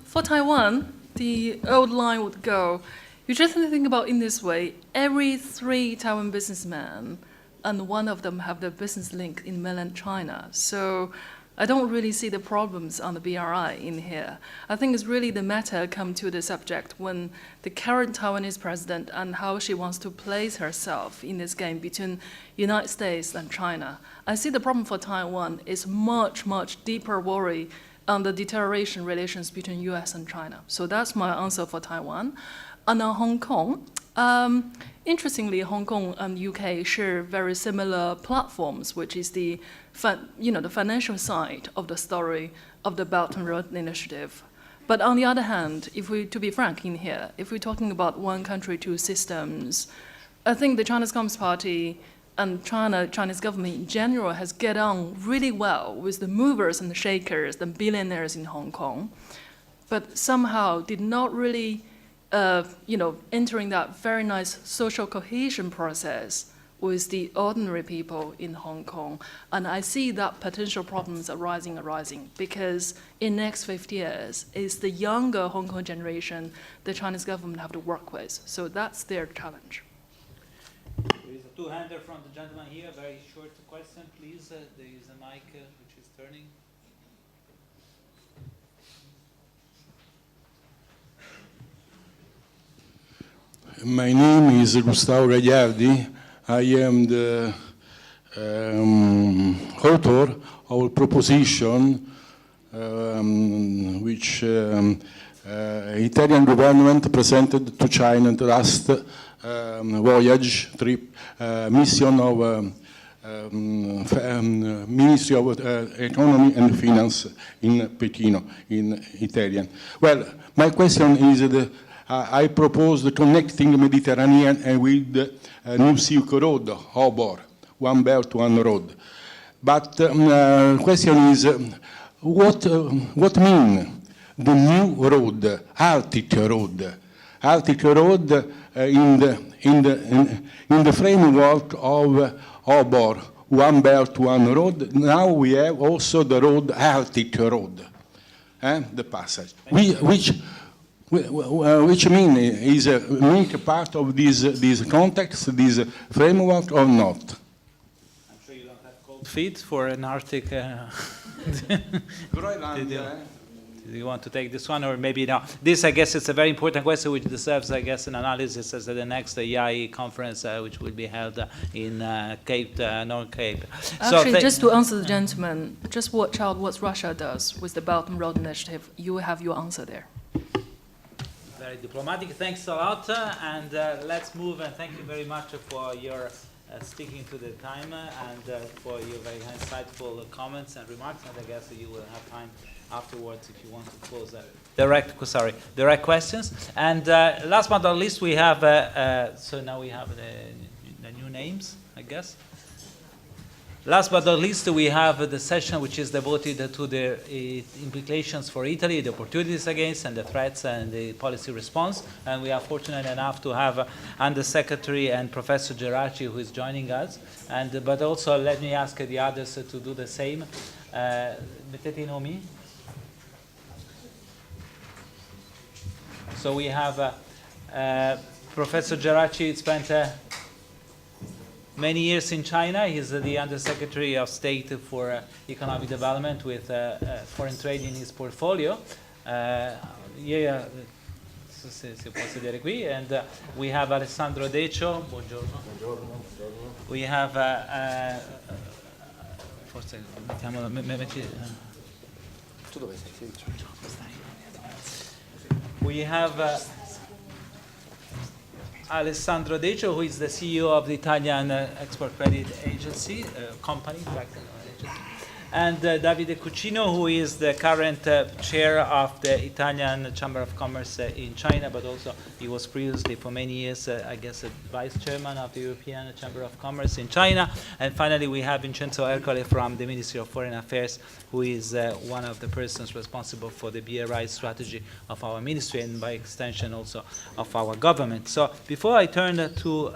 For Taiwan, the old line would go, you just think about in this way, every 3 Taiwan businessmen, and one of them have their business link in mainland China. So I don't really see the problems on the BRI in here. I think it's really the matter come to the subject when the current Taiwanese president and how she wants to place herself in this game between United States and China. I see the problem for Taiwan is much, much deeper worry on the deterioration relations between US and China. So that's my answer for Taiwan. And on Hong Kong, interestingly, Hong Kong and UK share very similar platforms, which is the financial side of the story of the Belt and Road Initiative. But on the other hand, to be frank in here, if we're talking about one country, 2 systems, I think the Chinese Communist Party and Chinese government in general has get on really well with the movers and the shakers, the billionaires in Hong Kong, but somehow did not really entering that very nice social cohesion process with the ordinary people in Hong Kong. And I see that potential problems arising, because in next 50 years, it's the younger Hong Kong generation the Chinese government have to work with. So that's their challenge. There is a 2-hander from the gentleman here, a very short question, please. There is a mic which is turning. My name is Gustavo Gagliardi. I am the author of a proposition which Italian government presented to China in the last voyage trip mission of Ministry of Economy and Finance in Pechino, in Italian. Well, my question is I propose connecting Mediterranean with New Silk Road, OBOR, One Belt, One Road. But question is, what mean the new road, Arctic Road? Arctic Road in the framework of OBOR, One Belt, One Road. Now we have also the road Arctic Road, the passage, which mean is a make part of this context, this framework or not? I'm sure you don't have cold feet for an Arctic. Do you want to take this one, or maybe no? This, I guess, it's a very important question which deserves, I guess, an analysis as the next IAE conference, which will be held in North Cape. Actually, just to answer the gentleman, just watch out what Russia does with the Belt and Road Initiative. You will have your answer there. Very diplomatic. Thanks a lot, and let's move. And thank you very much for your sticking to the time and for your very insightful comments and remarks. And I guess you will have time afterwards if you want to close direct questions. And last but not least, we have so now we have the new names, I guess. Last but not least, we have the session which is devoted to the implications for Italy, the opportunities against, and the threats and the policy response. And we are fortunate enough to have Under Secretary and Professor Geraci who is joining us. And but also let me ask the others to do the same. Mettete i nomi. So we have Professor Geraci spent many years in China. He's the Undersecretary of State for Economic Development with foreign trade in his portfolio. Se può sedere qui. And we have Alessandro Decio. Buongiorno. We have forse mettiamolo tu dove sei? We have Alessandro Decio, who is the CEO of the Italian Export Credit Agency, company, and Davide Cucino, who is the current chair of the Italian Chamber of Commerce in China, but also he was previously for many years, I guess, a vice chairman of the European Chamber of Commerce in China. And finally, we have Vincenzo Ercole from the Ministry of Foreign Affairs, who is one of the persons responsible for the BRI strategy of our ministry and by extension also of our government. So before I turn to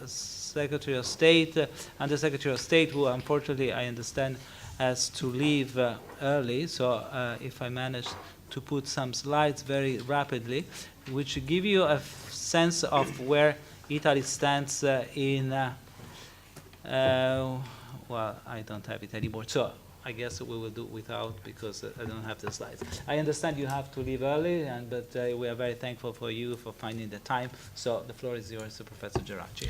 Secretary of State, Undersecretary of State, who unfortunately I understand has to leave early, so if I manage to put some slides very rapidly, which give you a sense of where Italy stands in, well, I don't have it anymore, so I guess we will do without because I don't have the slides. I understand you have to leave early, but we are very thankful for you for finding the time. So the floor is yours, Professor Geraci.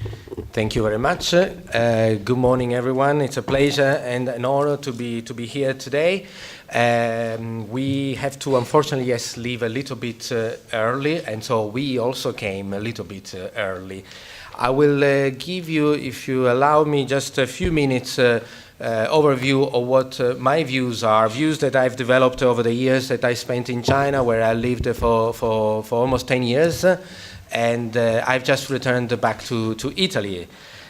Thank you very much. Good morning, everyone. It's a pleasure and an honor to be here today. We have to, unfortunately, yes, leave a little bit early, and so we also came a little bit early. I will give you, if you allow me, just a few minutes overview of what my views are, views that I've developed over the years that I spent in China, where I lived for almost 10 years, and I've just returned back to Italy.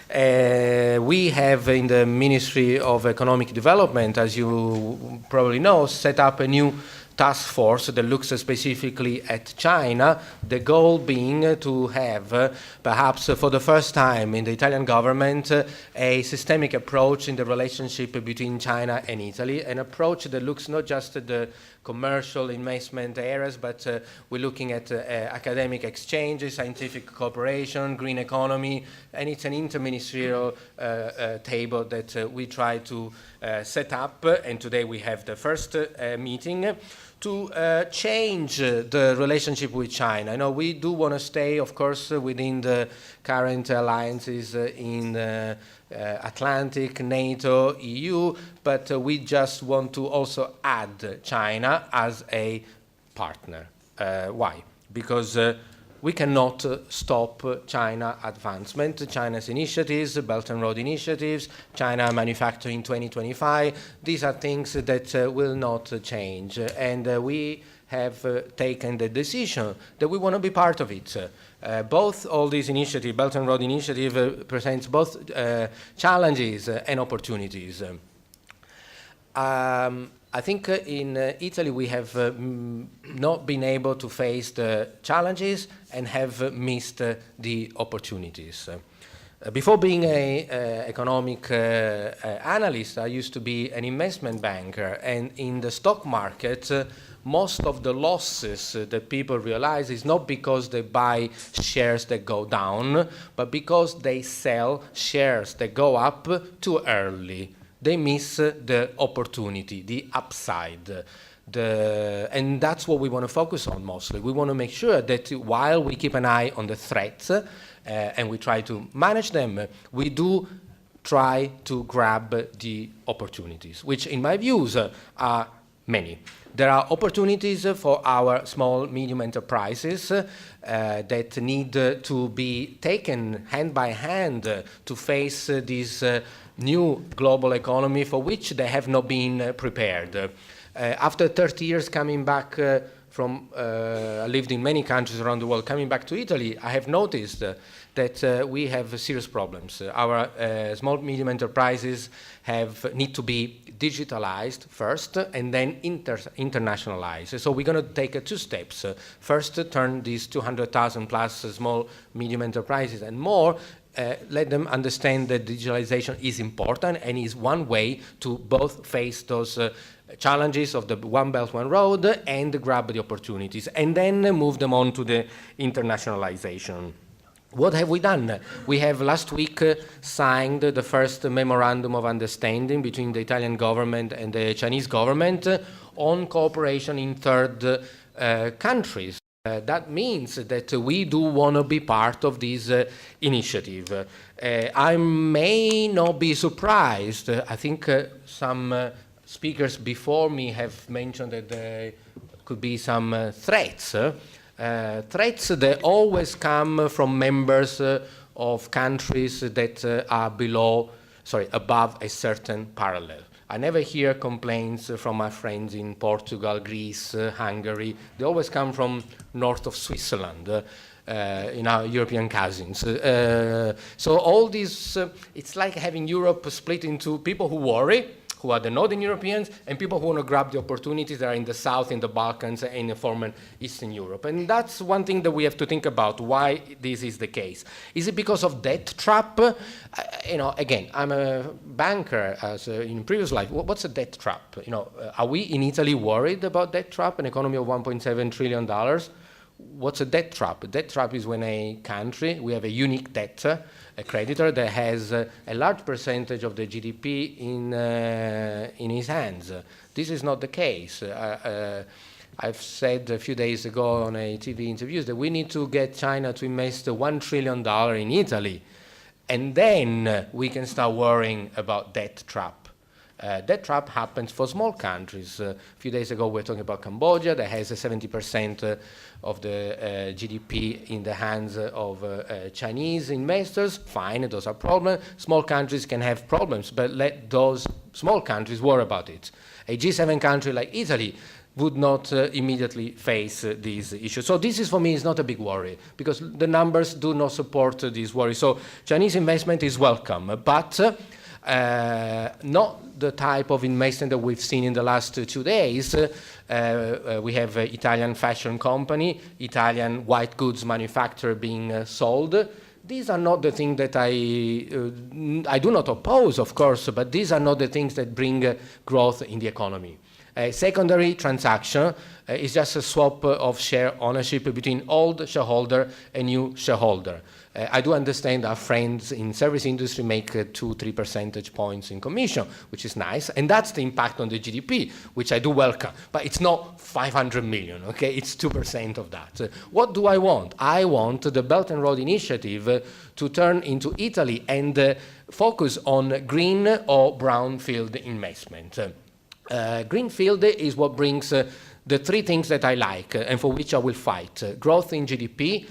We have in the Ministry of Economic Development, as you probably know, set up a new task force that looks specifically at China, the goal being to have, perhaps for the first time in the Italian government, a systemic approach in the relationship between China and Italy, an approach that looks not just at the commercial investment areas, but we're looking at academic exchanges, scientific cooperation, green economy, and it's an interministerial table that we try to set up, and today we have the first meeting to change the relationship with China. You know, we do want to stay, of course, within the current alliances in Atlantic, NATO, EU, but we just want to also add China as a partner. Why? Because we cannot stop China advancement, China's initiatives, Belt and Road initiatives, China Manufacturing 2025. These are things that will not change. And we have taken the decision that we want to be part of it. Both all these initiatives, Belt and Road Initiative presents both challenges and opportunities. I think in Italy we have not been able to face the challenges and have missed the opportunities. Before being an economic analyst, I used to be an investment banker, and in the stock market, most of the losses that people realize is not because they buy shares that go down, but because they sell shares that go up too early. They miss the opportunity, the upside. And that's what we want to focus on mostly. We want to make sure that while we keep an eye on the threats and we try to manage them, we do try to grab the opportunities, which in my views are many. There are opportunities for our small, medium enterprises that need to be taken hand by hand to face this new global economy for which they have not been prepared. After 30 years coming back from, I lived in many countries around the world, coming back to Italy, I have noticed that we have serious problems. Our small, medium enterprises need to be digitalized first and then internationalized. So we're going to take 2 steps. First, turn these 200,000 plus small, medium enterprises and more let them understand that digitalization is important and is one way to both face those challenges of the One Belt, One Road and grab the opportunities, and then move them on to the internationalization. What have we done? We have last week signed the first memorandum of understanding between the Italian government and the Chinese government on cooperation in third countries. That means that we do want to be part of this initiative. I may not be surprised. I think some speakers before me have mentioned that there could be some threats. Threats that always come from members of countries that are above a certain parallel. I never hear complaints from my friends in Portugal, Greece, Hungary. They always come from north of Switzerland, in our European cousins. So all this, it's like having Europe split into people who worry, who are the Northern Europeans, and people who want to grab the opportunities that are in the South, in the Balkans, and in the former Eastern Europe. And that's one thing that we have to think about, why this is the case. Is it because of debt trap? Again, I'm a banker in previous life. What's a debt trap? Are we in Italy worried about debt trap, an economy of $1.7 trillion? What's a debt trap? A debt trap is when a country, we have a unique debtor, a creditor that has a large percentage of the GDP in his hands. This is not the case. I've said a few days ago on a TV interview that we need to get China to invest $1 trillion in Italy, and then we can start worrying about debt trap. Debt trap happens for small countries. A few days ago, we were talking about Cambodia that has 70% of the GDP in the hands of Chinese investors. Fine, those are problems. Small countries can have problems, but let those small countries worry about it. A G7 country like Italy would not immediately face these issues. So this is, for me, is not a big worry, because the numbers do not support this worry. So Chinese investment is welcome, but not the type of investment that we've seen in the last 2 days. We have an Italian fashion company, Italian white goods manufacturer being sold. These are not the things that I do not oppose, of course, but these are not the things that bring growth in the economy. A secondary transaction is just a swap of share ownership between old shareholder and new shareholder. I do understand our friends in service industry make 2-3 percentage points in commission, which is nice, and that's the impact on the GDP, which I do welcome, but it's not 500 million, okay? It's 2% of that. What do I want? I want the Belt and Road Initiative to turn into Italy and focus on green or brownfield investment. Greenfield is what brings the 3 things that I like and for which I will fight: growth in GDP,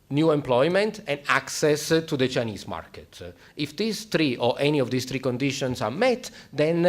new employment, and access to the Chinese market. If these 3 or any of these 3 conditions are met, then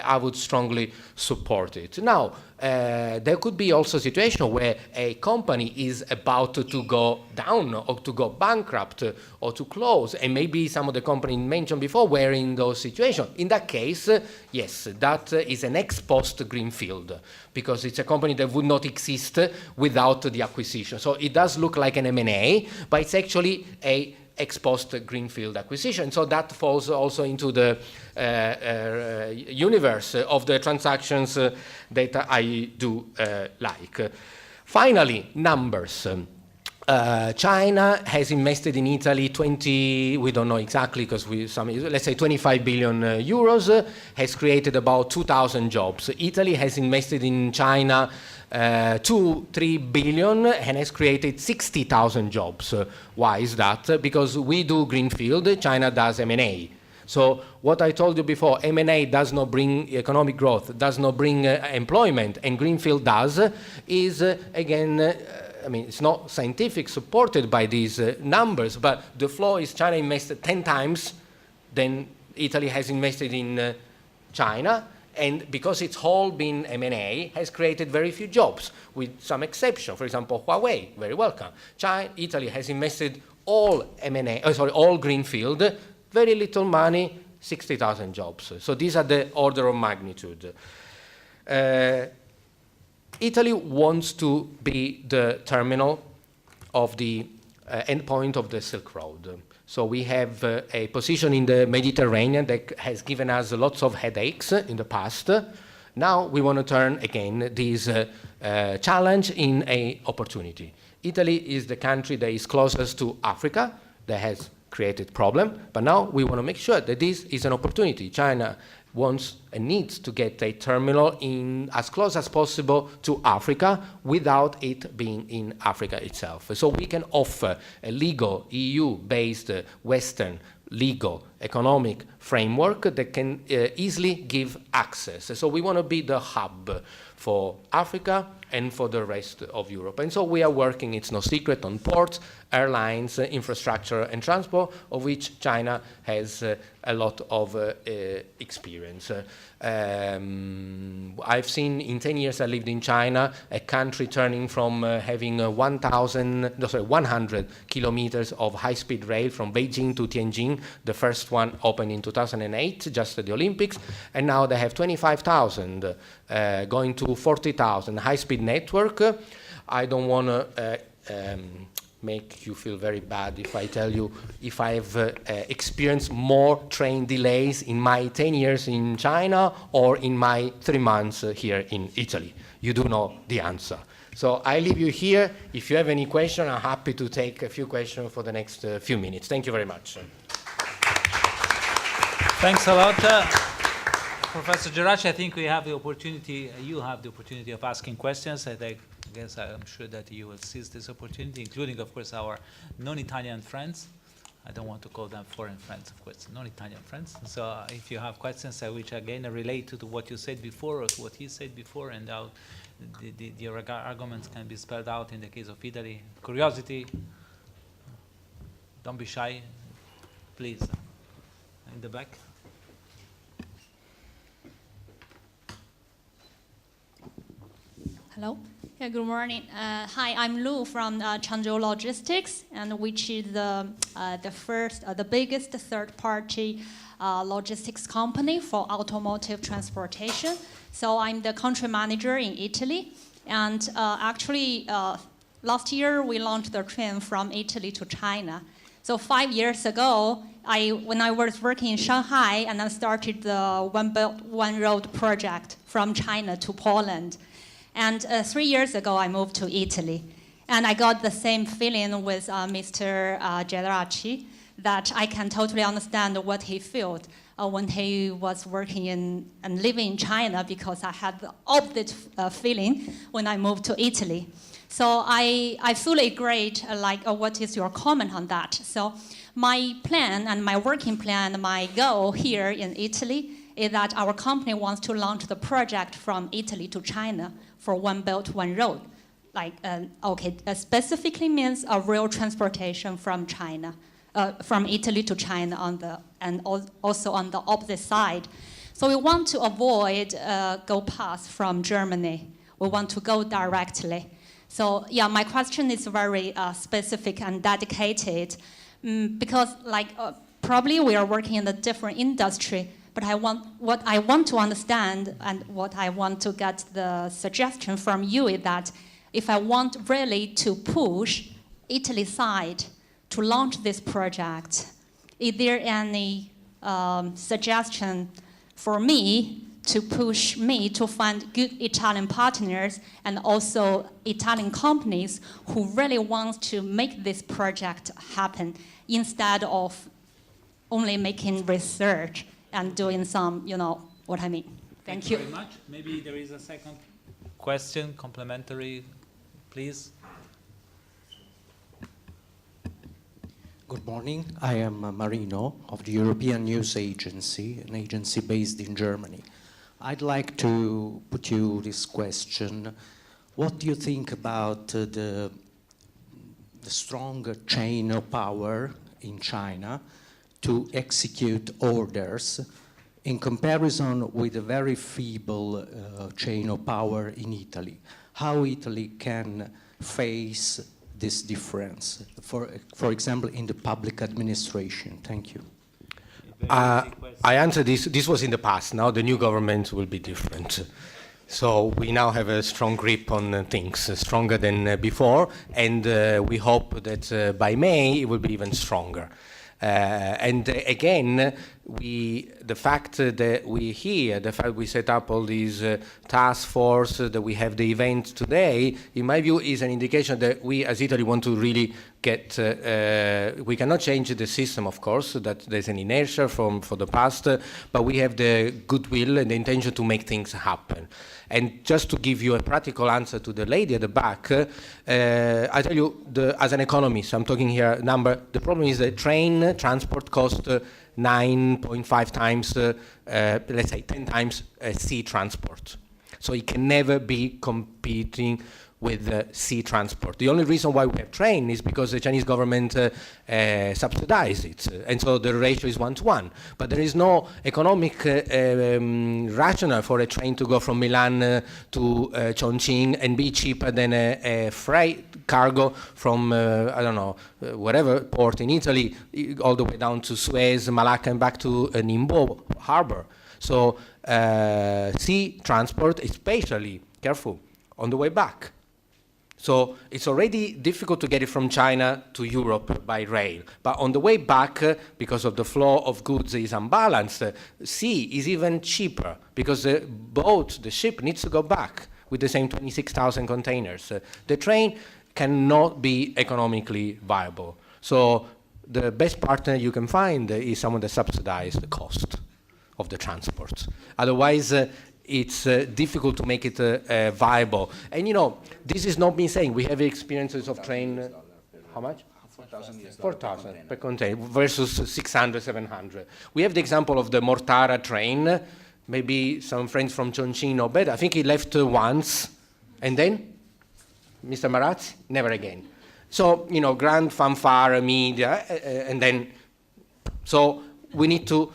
I would strongly support it. Now, there could be also a situation where a company is about to go down or to go bankrupt or to close, and maybe some of the companies mentioned before were in those situations. In that case, yes, that is an ex-post greenfield, because it's a company that would not exist without the acquisition. So it does look like an M&A, but it's actually a ex-post greenfield acquisition. So that falls also into the universe of the transactions that I do like. Finally, numbers. China has invested in Italy we don't know exactly because let's say 25 billion euros, has created about 2,000 jobs. Italy has invested in China 2-3 billion and has created 60,000 jobs. Why is that? Because we do greenfield, China does M&A. So what I told you before, M&A does not bring economic growth, does not bring employment, and greenfield does, is again, it's not scientific supported by these numbers, but the flow is China invested 10 times than Italy has invested in China, and because it's all been M&A, has created very few jobs, with some exception. For example, Huawei, very welcome. Italy has invested all all greenfield, very little money, 60,000 jobs. So these are the order of magnitude. Italy wants to be the terminal of the endpoint of the Silk Road. So we have a position in the Mediterranean that has given us lots of headaches in the past. Now we want to turn again this challenge in an opportunity. Italy is the country that is closest to Africa, that has created problem, but now we want to make sure that this is an opportunity. China wants and needs to get a terminal in as close as possible to Africa without it being in Africa itself. So we can offer a legal EU-based Western legal economic framework that can easily give access. So we want to be the hub for Africa and for the rest of Europe. And so we are working, it's no secret, on ports, airlines, infrastructure and transport, of which China has a lot of experience. I've seen in 10 years I lived in China, a country turning from having 100 kilometers of high-speed rail from Beijing to Tianjin. The first one opened in 2008, just at the Olympics, and now they have 25,000, going to 40,000 high-speed network. I don't want to make you feel very bad if I tell you if I've experienced more train delays in my 10 years in China or in my 3 months here in Italy. You do know the answer. So I leave you here. If you have any question, I'm happy to take a few questions for the next few minutes. Thank you very much. Thanks a lot, Professor Geraci. I think we have the opportunity, you have the opportunity of asking questions. I'm sure that you will seize this opportunity, including, of course, our non-Italian friends. I don't want to call them foreign friends, of course, non-Italian friends. So if you have questions which, again, relate to what you said before or to what he said before, and how the arguments can be spelled out in the case of Italy. Curiosity, don't be shy, please. In the back. Hello. Yeah, good morning. Hi, I'm Lu from Changzhou Logistics, and which is the biggest third-party logistics company for automotive transportation. So I'm the country manager in Italy, and actually last year we launched the train from Italy to China. So 5 years ago, when I was working in Shanghai, and I started the One Belt, One Road project from China to Poland. And 3 years ago, I moved to Italy. And I got the same feeling with Mr. Geraci, that I can totally understand what he felt when he was working and living in China, because I had the opposite feeling when I moved to Italy. So I fully agree, what is your comment on that? So my plan and my working plan, my goal here in Italy is that our company wants to launch the project from Italy to China for One Belt, One Road. Specifically means a rail transportation from China, from Italy to China and also on the opposite side. So we want to avoid go past from Germany. We want to go directly. So yeah, my question is very specific and dedicated because probably we are working in a different industry, but what I want to understand and what I want to get the suggestion from you is that if I want really to push Italy side to launch this project, is there any suggestion for me to push me to find good Italian partners and also Italian companies who really want to make this project happen instead of only making research and doing some, what I mean. Thank you. Thank you very much. Maybe there is a second question, complementary, please. Good morning. I am Marino of the European News Agency, an agency based in Germany. I'd like to put you this question. What do you think about the strong chain of power in China to execute orders in comparison with a very feeble chain of power in Italy? How Italy can face this difference, for example, in the public administration? Thank you. I answered this. This was in the past. Now the new government will be different. So we now have a strong grip on things, stronger than before, and we hope that by May it will be even stronger. And again, the fact that we here, the fact we set up all these task force, that we have the event today, in my view, is an indication that we as Italy want to really get, we cannot change the system, of course, that there's an inertia for the past, but we have the goodwill and the intention to make things happen. And just to give you a practical answer to the lady at the back, I tell you, as an economist, I'm talking here number, the problem is that train transport costs 9.5 times, let's say 10 times sea transport. So it can never be competing with sea transport. The only reason why we have train is because the Chinese government subsidizes it, and so the ratio is 1-to-1. But there is no economic rationale for a train to go from Milan to Chongqing and be cheaper than a freight cargo from, I don't know, whatever port in Italy, all the way down to Suez, Malacca, and back to Ningbo harbor. So sea transport, especially, careful, on the way back. So it's already difficult to get it from China to Europe by rail. But on the way back, because of the flow of goods is unbalanced, sea is even cheaper because the boat, the ship needs to go back with the same 26,000 containers. The train cannot be economically viable. So the best partner you can find is someone that subsidizes the cost of the transport. Otherwise, it's difficult to make it viable. And you know, this is not me saying, we have experiences of train, how much? 4,000 per container versus 600, 700. We have the example of the Mortara train. Maybe some friends from Chongqing know better. I think he left once, and then, Mr. Marazzi, never again. So, you know, grand fanfare, media, and then, so we need to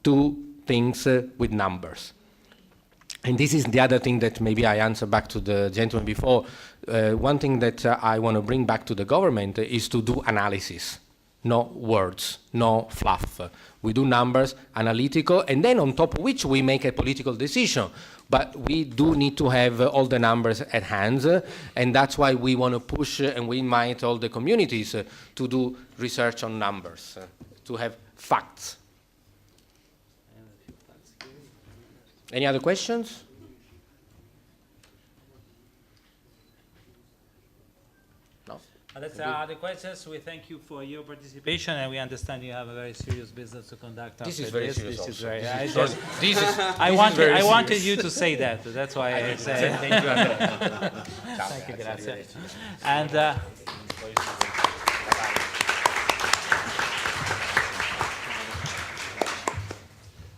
do things with numbers. And this is the other thing that maybe I answer back to the gentleman before. One thing that I want to bring back to the government is to do analysis, no words, no fluff. We do numbers, analytical, and then on top of which we make a political decision. But we do need to have all the numbers at hand, and that's why we want to push and we invite all the communities to do research on numbers, to have facts. Any other questions? No? That's other questions. We thank you for your participation, and we understand you have a very serious business to conduct. This is very serious. This is very. I wanted you to say that. That's why I said. Thank you. Thank you, grazie. And.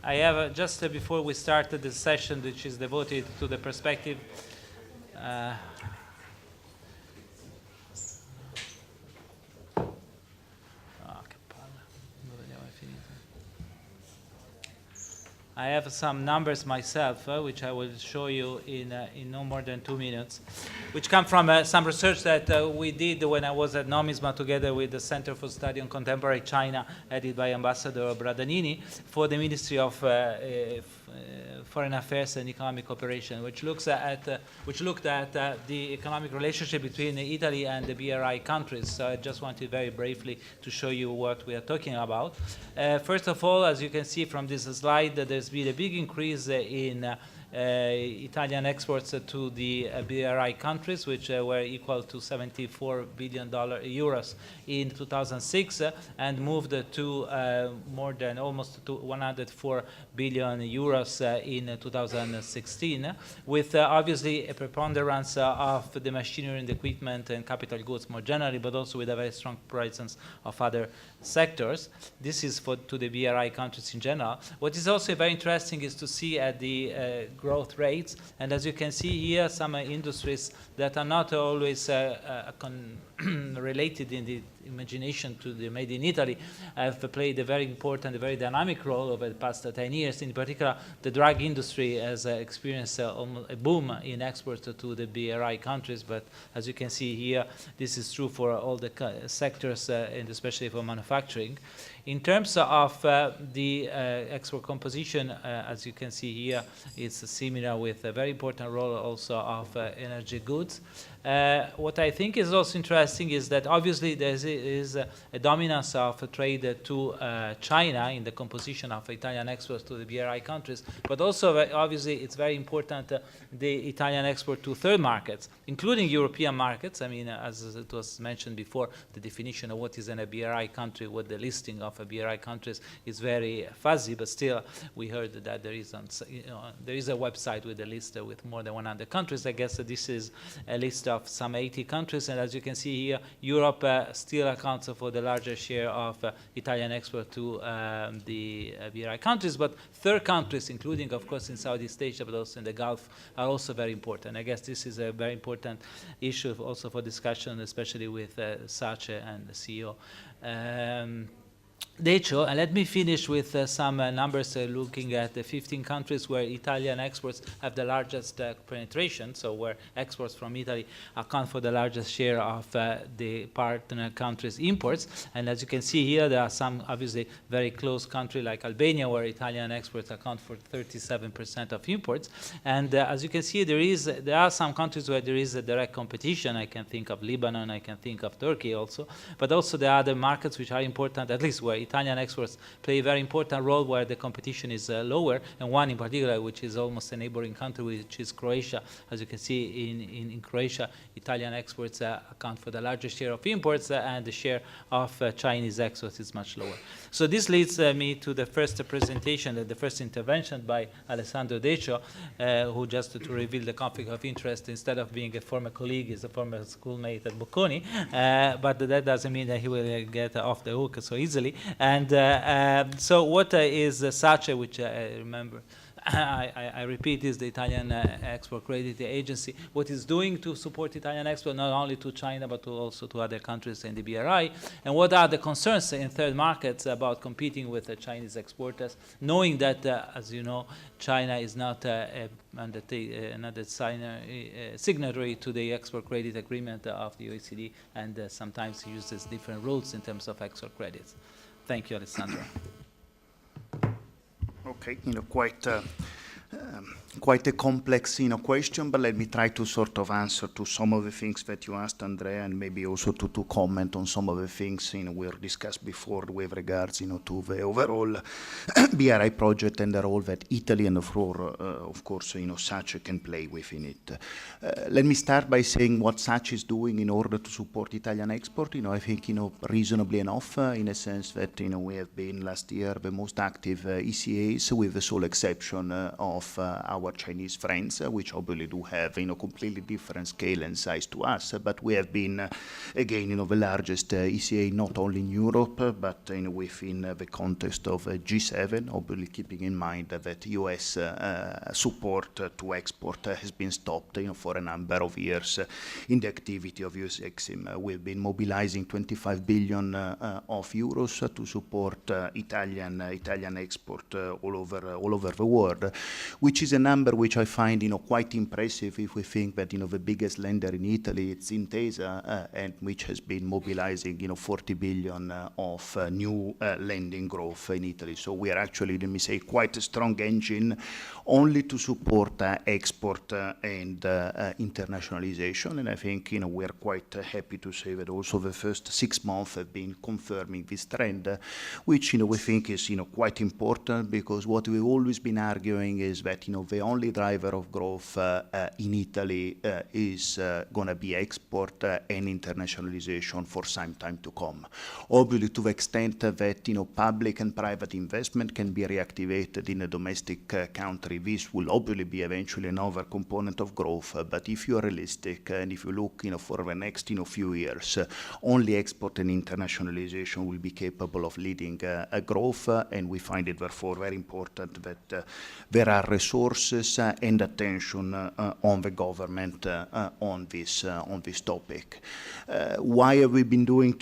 I have, just before we started the session, which is devoted to the perspective, I have some numbers myself, which I will show you in no more than 2 minutes, which come from some research that we did when I was at Nomisma together with the Center for Study on Contemporary China, headed by Ambassador Bradanini, for the Ministry of Foreign Affairs and Economic Cooperation, which looked at the economic relationship between Italy and the BRI countries. So I just wanted very briefly to show you what we are talking about. First of all, as you can see from this slide, there's been a big increase in Italian exports to the BRI countries, which were equal to 74 billion euros in 2006, and moved to more than almost to 104 billion euros in 2016, with obviously a preponderance of the machinery and equipment and capital goods more generally, but also with a very strong presence of other sectors. This is to the BRI countries in general. What is also very interesting is to see at the growth rates, and as you can see here, some industries that are not always related in the imagination to the made in Italy have played a very important, a very dynamic role over the past 10 years. In particular, the drug industry has experienced almost a boom in exports to the BRI countries, but as you can see here, this is true for all the sectors, and especially for manufacturing. In terms of the export composition, as you can see here, it's similar with a very important role also of energy goods. What I think is also interesting is that obviously there is a dominance of trade to China in the composition of Italian exports to the BRI countries, but also obviously it's very important the Italian export to third markets, including European markets. I mean, as it was mentioned before, the definition of what is in a BRI country, what the listing of a BRI countries is very fuzzy, but still we heard that there is a website with a list with more than 100 countries. I guess that this is a list of some 80 countries, and as you can see here, Europe still accounts for the largest share of Italian export to the BRI countries, but third countries, including of course in Southeast Asia, but also in the Gulf, are also very important. I guess this is a very important issue also for discussion, especially with Sace and the CEO. Decio, and let me finish with some numbers looking at the 15 countries where Italian exports have the largest penetration, so where exports from Italy account for the largest share of the partner countries' imports. And as you can see here, there are some obviously very close countries like Albania, where Italian exports account for 37% of imports. And as you can see, there are some countries where there is a direct competition. I can think of Lebanon, I can think of Turkey also, but also there are other markets which are important, at least where Italian exports play a very important role, where the competition is lower, and one in particular, which is almost a neighboring country, which is Croatia. As you can see, in Croatia, Italian exports account for the largest share of imports, and the share of Chinese exports is much lower. So this leads me to the first presentation, the first intervention by Alessandro Decio, who, just to reveal the conflict of interest, instead of being a former colleague, is a former schoolmate at Bocconi, but that doesn't mean that he will get off the hook so easily. And so what is Sace, which I remember, I repeat, is the Italian Export Credit Agency. What it's doing to support Italian export, not only to China, but also to other countries in the BRI, and what are the concerns in third markets about competing with the Chinese exporters, knowing that, as you know, China is not another signatory to the export credit agreement of the OECD, and sometimes uses different rules in terms of export credits. Thank you, Alessandro. Okay, quite a complex, question, but let me try to sort of answer to some of the things that you asked, Andrea, and maybe also to comment on some of the things, we discussed before with regards, to the overall BRI project and the role that Italy and of course, Sace can play within it. Let me start by saying what Sace is doing in order to support Italian export. I think, reasonably enough, in a sense that, we have been last year the most active ECAs, with the sole exception of our Chinese friends, which obviously do have, completely different scale and size to us. But we have been, again, the largest ECA not only in Europe, but within the context of G7, obviously keeping in mind that US support to export has been stopped, for a number of years in the activity of US Exim. We've been mobilizing 25 billion of euros to support Italian export all over the world, which is a number which I find, quite impressive if we think that, the biggest lender in Italy, it's Intesa, and which has been mobilizing, 40 billion of new lending growth in Italy. So we are actually, let me say, quite a strong engine only to support export and internationalization. And I think, we are quite happy to say that also the first 6 months have been confirming this trend, which, we think is, quite important, because what we've always been arguing is that, the only driver of growth in Italy is going to be export and internationalization for some time to come. Obviously, to the extent that, public and private investment can be reactivated in a domestic country, this will obviously be eventually another component of growth. But if you are realistic, and if you look, for the next, few years, only export and internationalization will be capable of leading growth, and we find it therefore very important that there are resources and attention on the government on this topic. Why have we been doing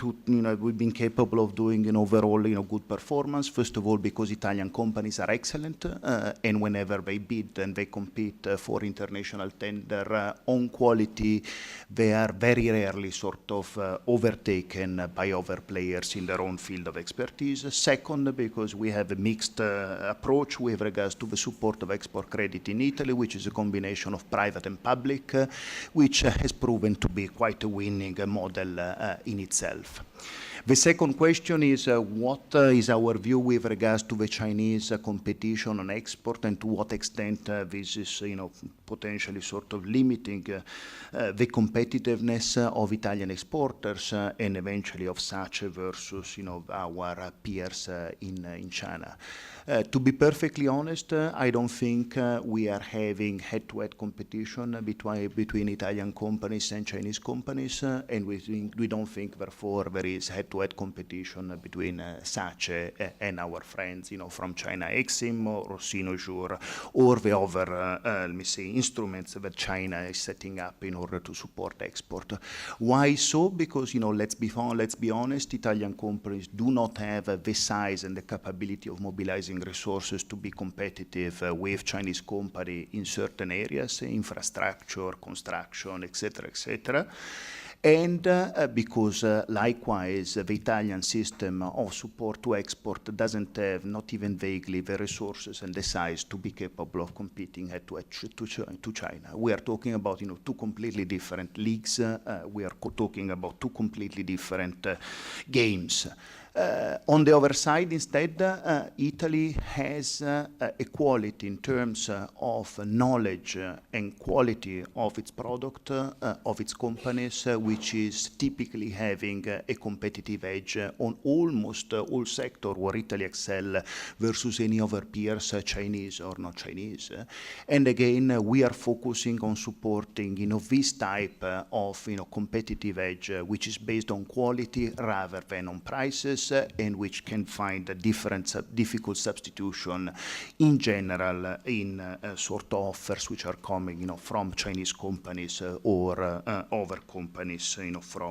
we've been capable of doing an overall good performance? First of all, because Italian companies are excellent, and whenever they bid and they compete for international tender on quality, they are very rarely sort of overtaken by other players in their own field of expertise. Second, because we have a mixed approach with regards to the support of export credit in Italy, which is a combination of private and public, which has proven to be quite a winning model in itself. The second question is what is our view with regards to the Chinese competition on export, and to what extent this is, potentially sort of limiting the competitiveness of Italian exporters and eventually of SACE versus, our peers in China. To be perfectly honest, I don't think we are having head-to-head competition between Italian companies and Chinese companies, and we don't think, therefore, there is head-to-head competition between SACE and our friends, from China, Exim or Sinojur, or the other, let me say, instruments that China is setting up in order to support export. Why so? Because, let's be honest, Italian companies do not have the size and the capability of mobilizing resources to be competitive with Chinese company in certain areas, infrastructure, construction, etc., and because likewise the Italian system of support to export doesn't have, not even vaguely, the resources and the size to be capable of competing to China. We are talking about two completely different leagues. We are talking about two completely different games. On the other side, instead, Italy has equality in terms of knowledge and quality of its product, of its companies, which is typically having a competitive edge on almost all sectors where Italy excel versus any other peers, Chinese or not Chinese. And again, we are focusing on supporting this type of competitive edge, which is based on quality rather than on prices, and which can find a difficult substitution in general in sort of offers which are coming from Chinese companies or other companies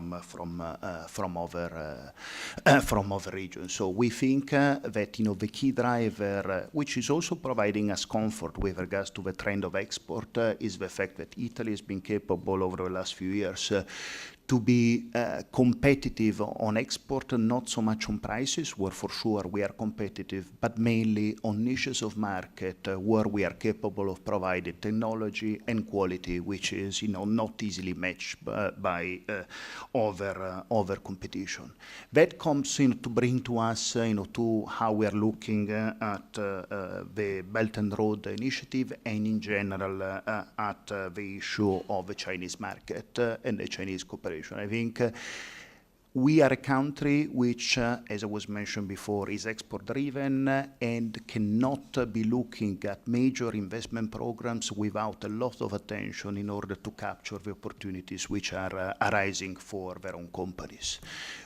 from other regions. So we think that the key driver, which is also providing us comfort with regards to the trend of export, is the fact that Italy has been capable over the last few years to be competitive on export, not so much on prices, where for sure we are competitive, but mainly on niches of market where we are capable of providing technology and quality, which is not easily matched by other competition. That comes to bring to us to how we are looking at the Belt and Road Initiative, and in general at the issue of the Chinese market and the Chinese cooperation. I think we are a country which, as I was mentioned before, is export-driven and cannot be looking at major investment programs without a lot of attention in order to capture the opportunities which are arising for their own companies.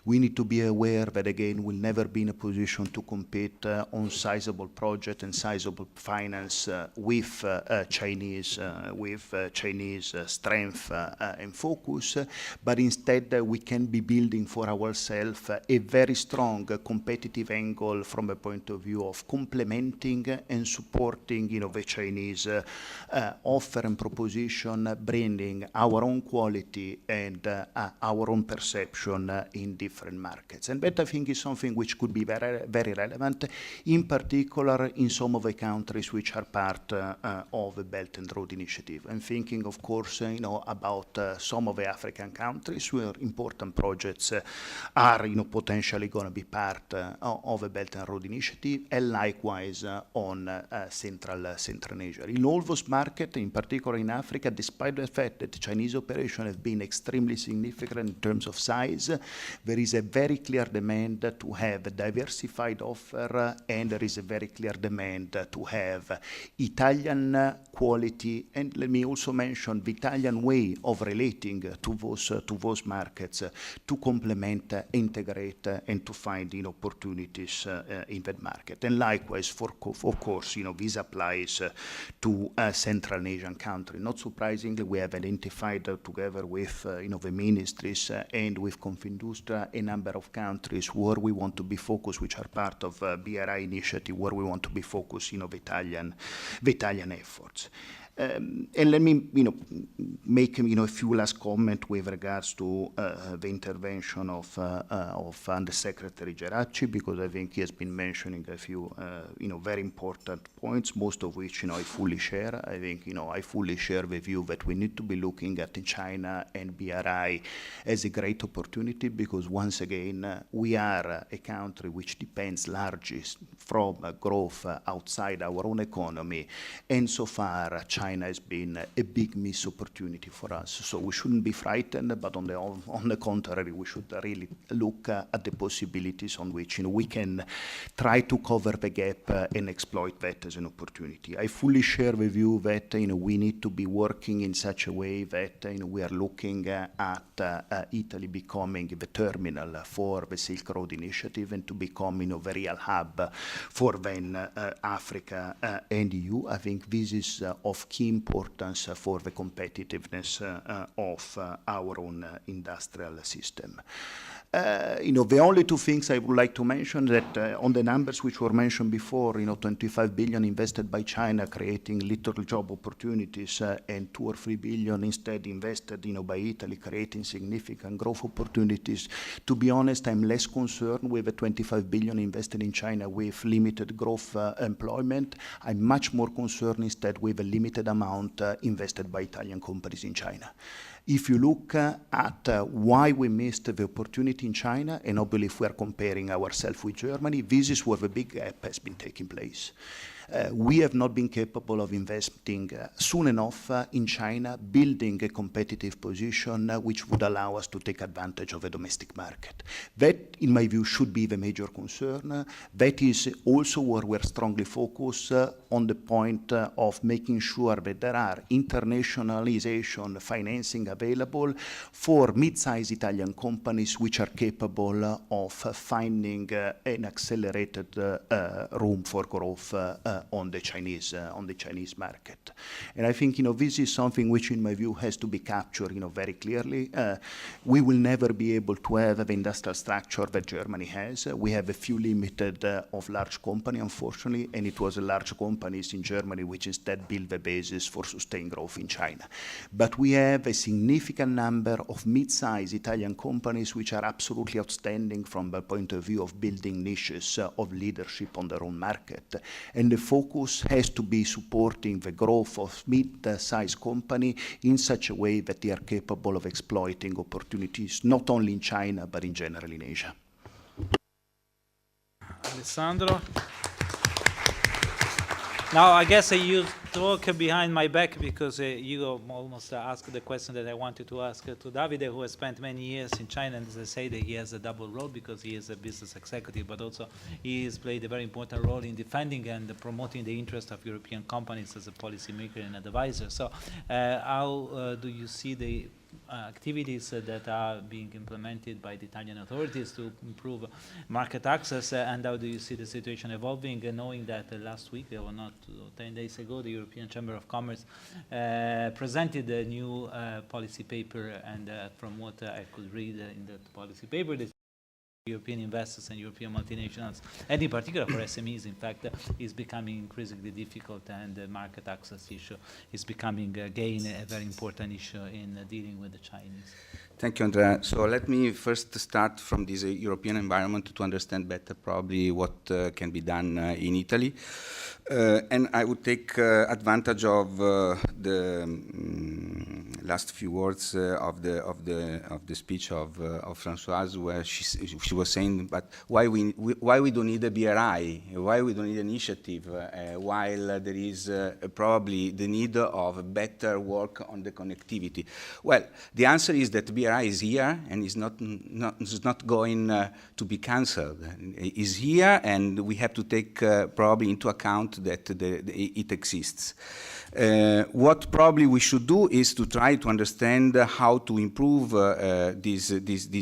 We need to be aware that, again, we'll never be in a position to compete on sizable project and sizable finance with Chinese strength and focus, but instead we can be building for ourselves a very strong competitive angle from a point of view of complementing and supporting the Chinese offer and proposition, bringing our own quality and our own perception in different markets. And that, I think, is something which could be very, very relevant, in particular in some of the countries which are part of the Belt and Road Initiative. I'm thinking, of course, about some of the African countries where important projects are potentially going to be part of a Belt and Road Initiative, and likewise on Central Asia. In all those markets, in particular in Africa, despite the fact that the Chinese operation have been extremely significant in terms of size, there is a very clear demand to have a diversified offer, and there is a very clear demand to have Italian quality, and let me also mention the Italian way of relating to those markets to complement, integrate, and to find opportunities in that market. And likewise, of course, this applies to Central Asian countries. Not surprisingly, we have identified together with the ministries and with Confindustria a number of countries where we want to be focused, which are part of BRI initiative, where we want to be focused, the Italian efforts. And let me, make a few last comment with regards to the intervention of Undersecretary Geraci, because I think he has been mentioning a few, very important points, most of which, I fully share. I think, I fully share the view that we need to be looking at China and BRI as a great opportunity, because once again, we are a country which depends largest from growth outside our own economy, and so far China has been a big missed opportunity for us. So we shouldn't be frightened, but on the contrary, we should really look at the possibilities on which we can try to cover the gap and exploit that as an opportunity. I fully share the view that we need to be working in such a way that we are looking at Italy becoming the terminal for the Silk Road Initiative and to become the real hub for then Africa and EU. I think this is of key importance for the competitiveness of our own industrial system. The only two things I would like to mention that on the numbers which were mentioned before, 25 billion invested by China creating little job opportunities and 2 or 3 billion instead invested by Italy creating significant growth opportunities. To be honest, I'm less concerned with the 25 billion invested in China with limited growth employment. I'm much more concerned instead with a limited amount invested by Italian companies in China. If you look at why we missed the opportunity in China, and obviously if we are comparing ourselves with Germany, this is where the big gap has been taking place. We have not been capable of investing soon enough in China, building a competitive position which would allow us to take advantage of a domestic market. That, in my view, should be the major concern. That is also where we're strongly focused on the point of making sure that there are internationalization financing available for mid-sized Italian companies which are capable of finding an accelerated room for growth on the Chinese market. And I think this is something which in my view has to be captured very clearly. We will never be able to have the industrial structure that Germany has. We have a few limited of large company, unfortunately, and it was the large companies in Germany which instead build the basis for sustained growth in China. But we have a significant number of mid-sized Italian companies which are absolutely outstanding from the point of view of building niches of leadership on their own market. And the focus has to be supporting the growth of mid-sized company in such a way that they are capable of exploiting opportunities not only in China but in general in Asia. Alessandro. Now, I guess you talk behind my back because you almost asked the question that I wanted to ask to Davide, who has spent many years in China, and as I say that he has a double role because he is a business executive, but also he has played a very important role in defending and promoting the interest of European companies as a policymaker and advisor. So how do you see the activities that are being implemented by the Italian authorities to improve market access, and how do you see the situation evolving, knowing that last week, or not 10 days ago, the European Chamber of Commerce presented a new policy paper, and from what I could read in that policy paper, European investors and European multinationals, and in particular for SMEs, in fact, is becoming increasingly difficult, and the market access issue is becoming, again, a very important issue in dealing with the Chinese. Thank you, Andrea. So let me first start from this European environment to understand better probably what can be done in Italy. And I would take advantage of the last few words of the speech of Françoise, where she was saying, but why we don't need a BRI, why we don't need an initiative, while there is probably the need of better work on the connectivity. Well, the answer is that BRI is here and is not going to be cancelled. It is here, and we have to take probably into account that it exists. What probably we should do is to try to understand how to improve this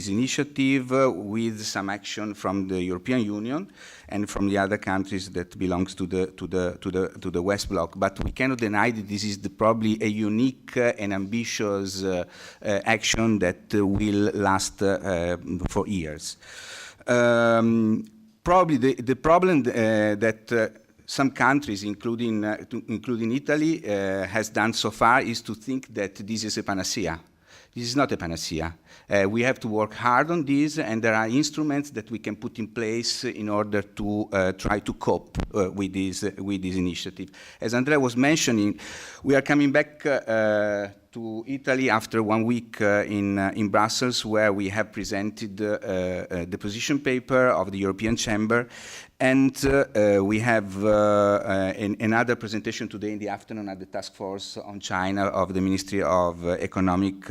initiative with some action from the European Union and from the other countries that belongs to the West Bloc. But we cannot deny that this is probably a unique and ambitious action that will last for years. Probably the problem that some countries, including Italy, has done so far is to think that this is a panacea. This is not a panacea. We have to work hard on this, and there are instruments that we can put in place in order to try to cope with this initiative. As Andrea was mentioning, we are coming back to Italy after 1 week in Brussels, where we have presented the position paper of the European Chamber, and we have another presentation today in the afternoon at the Task Force on China of the Ministry of Economic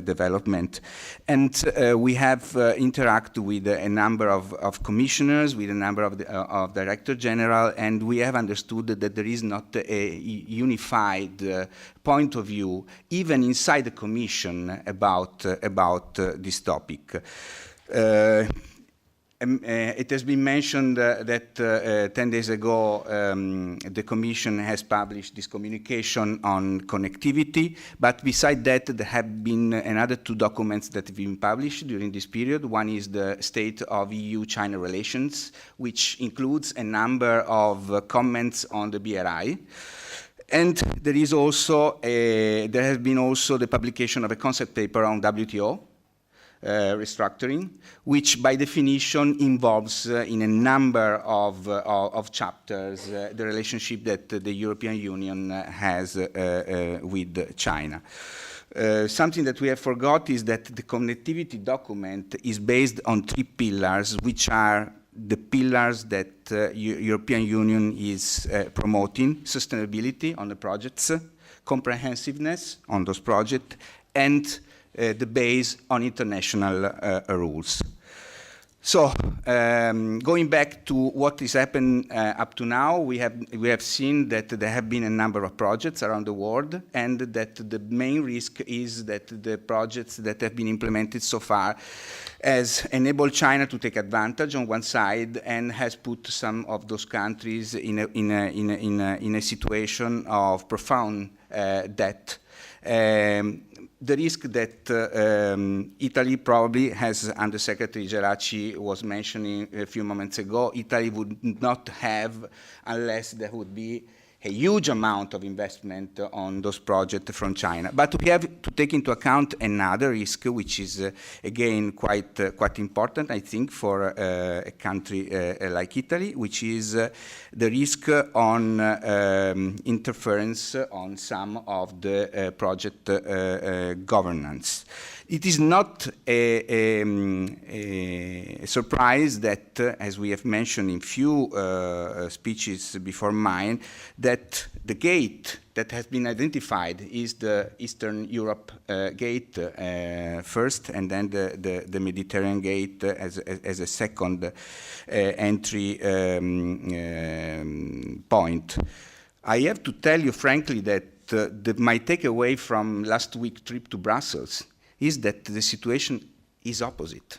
Development. And we have interacted with a number of commissioners, with a number of Director General, and we have understood that there is not a unified point of view, even inside the Commission, about this topic. It has been mentioned that 10 days ago the Commission has published this communication on connectivity, but beside that there have been another 2 documents that have been published during this period. One is the State of EU-China Relations, which includes a number of comments on the BRI. And there is also there has been also the publication of a concept paper on WTO, restructuring, which by definition involves in a number of chapters the relationship that the European Union has with China. Something that we have forgot is that the connectivity document is based on 3 pillars, which are the pillars that European Union is promoting: sustainability on the projects, comprehensiveness on those projects, and the base on international rules. So, going back to what has happened up to now, we have seen that there have been a number of projects around the world, and that the main risk is that the projects that have been implemented so far has enabled China to take advantage on one side, and has put some of those countries in a situation of profound debt. The risk that Italy probably, as Under Secretary Geraci was mentioning a few moments ago, Italy would not have unless there would be a huge amount of investment on those projects from China. But we have to take into account another risk, which is again quite important, I think, for a country like Italy, which is the risk on interference on some of the project governance. It is not a surprise that, as we have mentioned in few speeches before mine, that the gate that has been identified is the Eastern Europe gate first, and then the Mediterranean gate as a second entry point. I have to tell you frankly that my takeaway from last week's trip to Brussels is that the situation is opposite.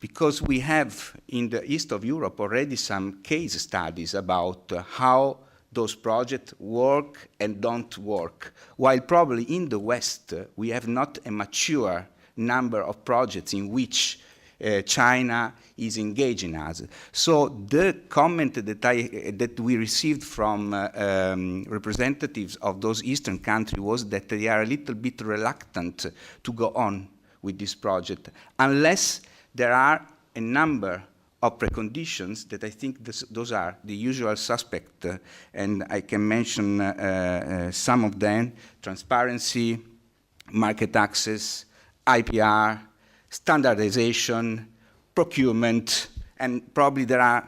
Because we have in the east of Europe already some case studies about how those projects work and don't work, while probably in the West we have not a mature number of projects in which China is engaging us. So the comment that we received from representatives of those eastern countries was that they are a little bit reluctant to go on with this project unless there are a number of preconditions that I think those are the usual suspect, and I can mention some of them: transparency, market access, IPR, standardization, procurement, and probably there are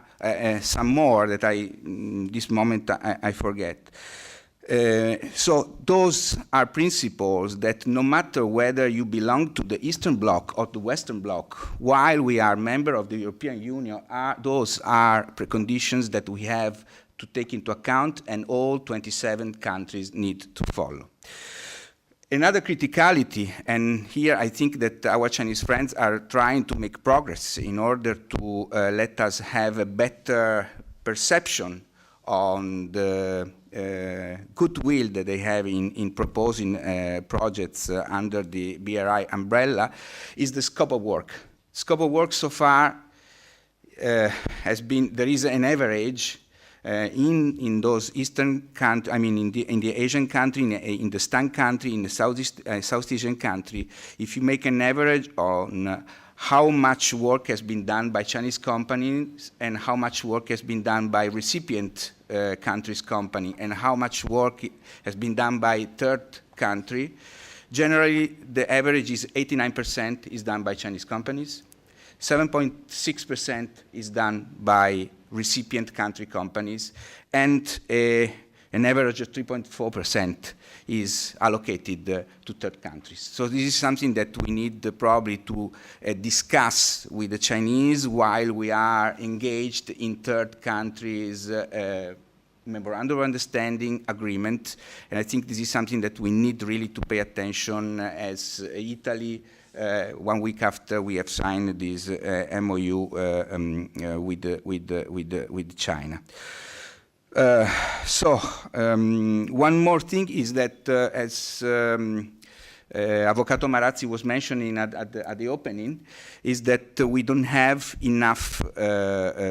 some more that this moment I forget. So those are principles that no matter whether you belong to the Eastern Bloc or the Western Bloc, while we are member of the European Union, those are preconditions that we have to take into account, and all 27 countries need to follow. Another criticality, and here I think that our Chinese friends are trying to make progress in order to let us have a better perception on the goodwill that they have in proposing projects under the BRI umbrella, is the scope of work. Scope of work so far has been, there is an average in those eastern countries, I mean in the Asian country, in the STAN country, in the South Asian country, if you make an average on how much work has been done by Chinese companies and how much work has been done by recipient countries' company and how much work has been done by third country, generally the average is 89% is done by Chinese companies, 7.6% is done by recipient country companies, and an average of 3.4% is allocated to third countries. So this is something that we need probably to discuss with the Chinese while we are engaged in third countries memorandum of understanding agreement. And I think this is something that we need really to pay attention as Italy, 1 week after we have signed this MOU with China. One more thing is that, as Avvocato Marazzi was mentioning at the opening, is that we don't have enough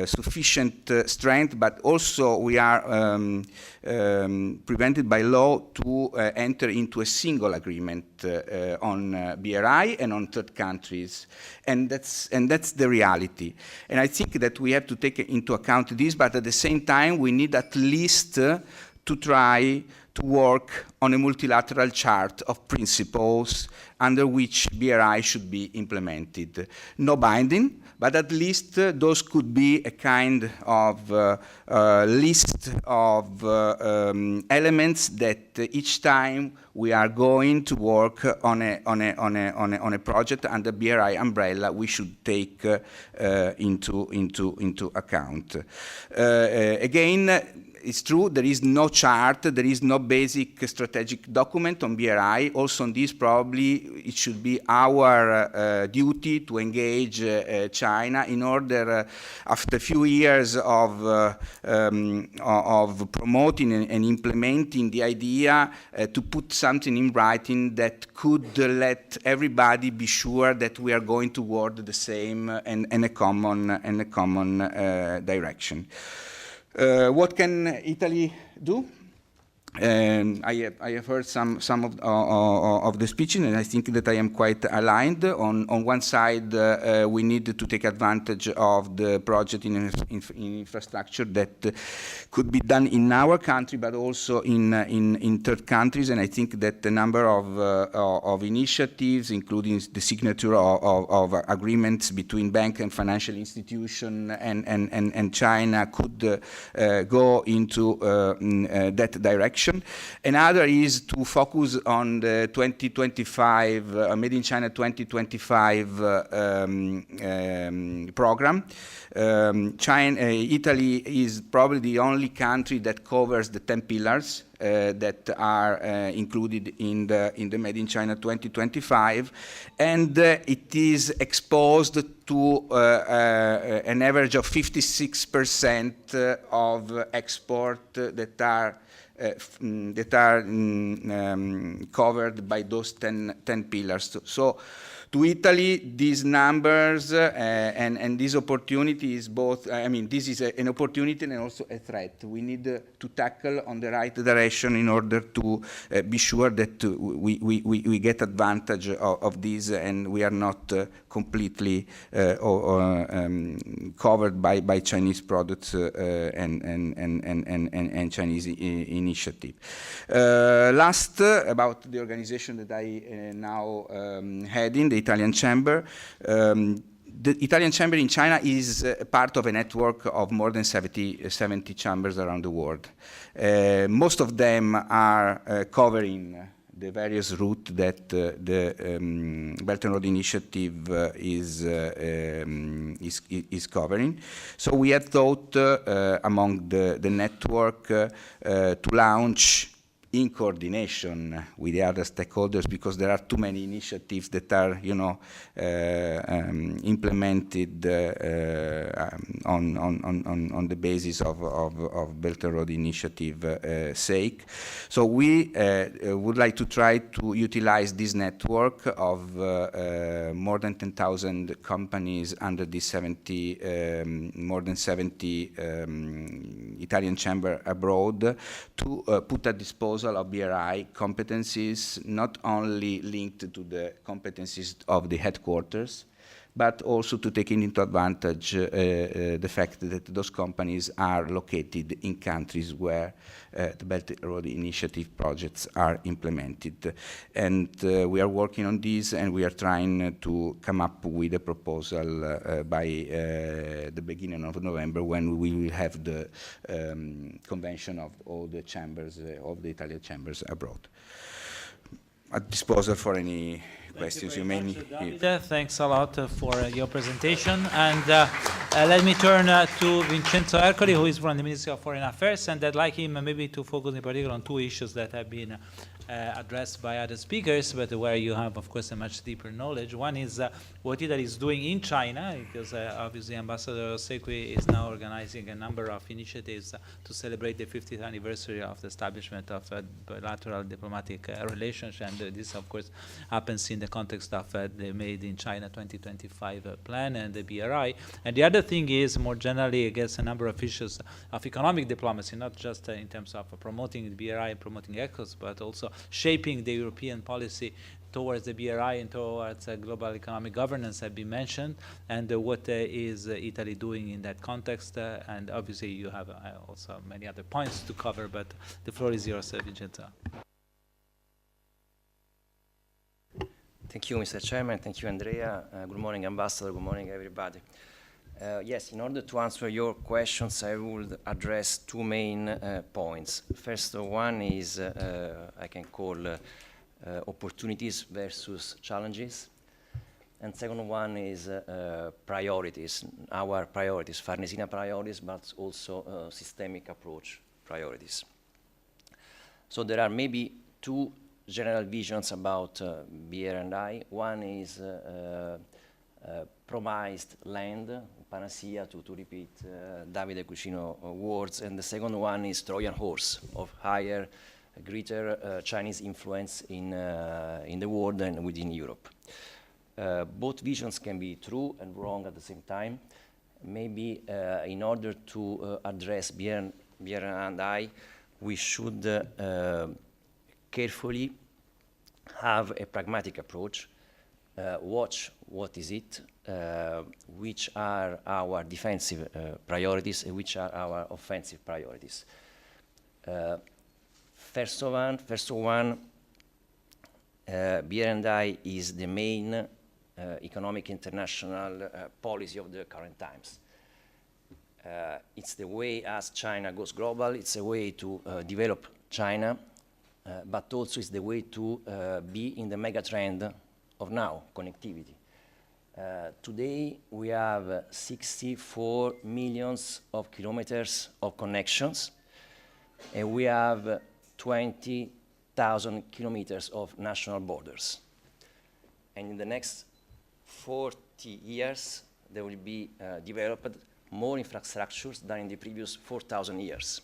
sufficient strength, but also we are prevented by law to enter into a single agreement on BRI and on third countries, and that's the reality. And I think that we have to take into account this, but at the same time we need at least to try to work on a multilateral chart of principles under which BRI should be implemented. No binding, but at least those could be a kind of list of elements that each time we are going to work on a project under BRI umbrella, we should take into account. Again, it's true, there is no chart, there is no basic strategic document on BRI. Also on this, probably it should be our duty to engage China in order, after a few years of promoting and implementing the idea, to put something in writing that could let everybody be sure that we are going toward the same and a common direction. What can Italy do? I have heard some of the speeches, and I think that I am quite aligned. On one side, we need to take advantage of the project in infrastructure that could be done in our country, but also in third countries. And I think that the number of initiatives, including the signature of agreements between bank and financial institution and China, could go into that direction. Another is to focus on the 2025, Made in China 2025 program. Italy is probably the only country that covers the 10 pillars that are included in the Made in China 2025, and it is exposed to an average of 56% of export that are covered by those 10 pillars. So to Italy, these numbers and this opportunity is both, I mean, this is an opportunity and also a threat. We need to tackle on the right direction in order to be sure that we get advantage of this and we are not completely covered by Chinese products and Chinese initiative. Last, about the organization that I now head in, the Italian Chamber. The Italian Chamber in China is part of a network of more than 70 chambers around the world. Most of them are covering the various routes that the Belt and Road Initiative is covering. So we have thought among the network to launch in coordination with the other stakeholders, because there are too many initiatives that are, implemented on the basis of Belt and Road Initiative sake. So we would like to try to utilize this network of more than 10,000 companies under the more than 70 Italian chamber abroad to put at disposal of BRI competencies, not only linked to the competencies of the headquarters, but also to take into advantage the fact that those companies are located in countries where the Belt and Road Initiative projects are implemented. And we are working on this, and we are trying to come up with a proposal by the beginning of November, when we will have the convention of all the chambers, of the Italian chambers abroad. At disposal for any questions you may need. Thanks a lot for your presentation. And let me turn to Vincenzo Ercoli, who is from the Ministry of Foreign Affairs, and I'd like him maybe to focus in particular on two issues that have been addressed by other speakers, but where you have, of course, a much deeper knowledge. One is what Italy is doing in China, because obviously Ambassador Sequi is now organizing a number of initiatives to celebrate the 50th anniversary of the establishment of a bilateral diplomatic relationship, and this, of course, happens in the context of the Made in China 2025 plan and the BRI. And the other thing is, more generally, I guess, a number of issues of economic diplomacy, not just in terms of promoting the BRI and promoting ECOS, but also shaping the European policy towards the BRI and towards global economic governance have been mentioned, and what is Italy doing in that context, and obviously you have also many other points to cover, but the floor is yours, Vincenzo. Thank you, Mr. Chairman. Thank you, Andrea. Good morning, Ambassador. Good morning, everybody. Yes, in order to answer your questions, I will address two main points. First one is, I can call opportunities versus challenges. And second one is priorities, our priorities, Farnesina priorities, but also systemic approach priorities. So there are maybe two general visions about BRI. One is promised land, panacea, to repeat Davide Cucino words, and the second one is Trojan horse of higher, greater Chinese influence in the world and within Europe. Both visions can be true and wrong at the same time. Maybe in order to address BRI, we should carefully have a pragmatic approach, watch what is it, which are our defensive priorities and which are our offensive priorities. First of one, BRI is the main economic international policy of the current times. It's the way as China goes global, it's a way to develop China, but also it's the way to be in the mega trend of now, connectivity. Today we have 64 millions of kilometers of connections, and we have 20,000 kilometers of national borders. And in the next 40 years, there will be developed more infrastructures than in the previous 4,000 years.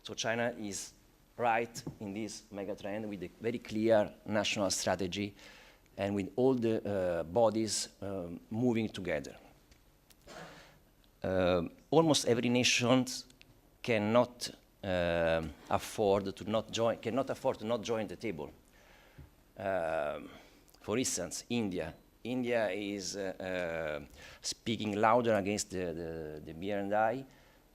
So China is right in this megatrend with a very clear national strategy and with all the bodies moving together. Almost every nation cannot afford to not join the table. For instance, India. India is speaking louder against the BRI,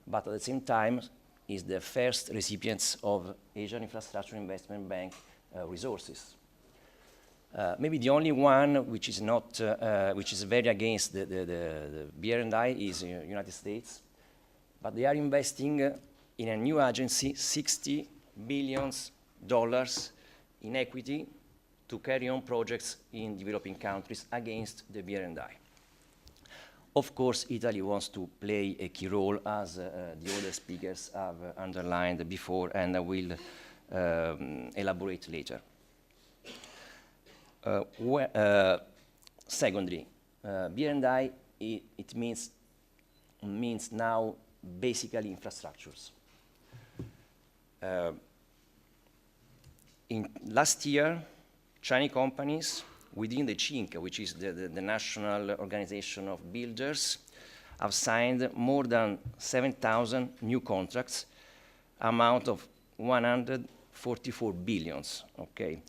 but at the same time is the first recipients of Asian Infrastructure Investment Bank resources. Maybe the only one which is not, which is very against the BRI is the United States, but they are investing in a new agency $60 billion in equity to carry on projects in developing countries against the BRI. Of course, Italy wants to play a key role, as the other speakers have underlined before, and I will elaborate later. Secondly, B&I, it means now basically infrastructures. In last year, Chinese companies within the CINC, which is the National Organization of Builders, have signed more than 7,000 new contracts, amount of 144 billions, okay?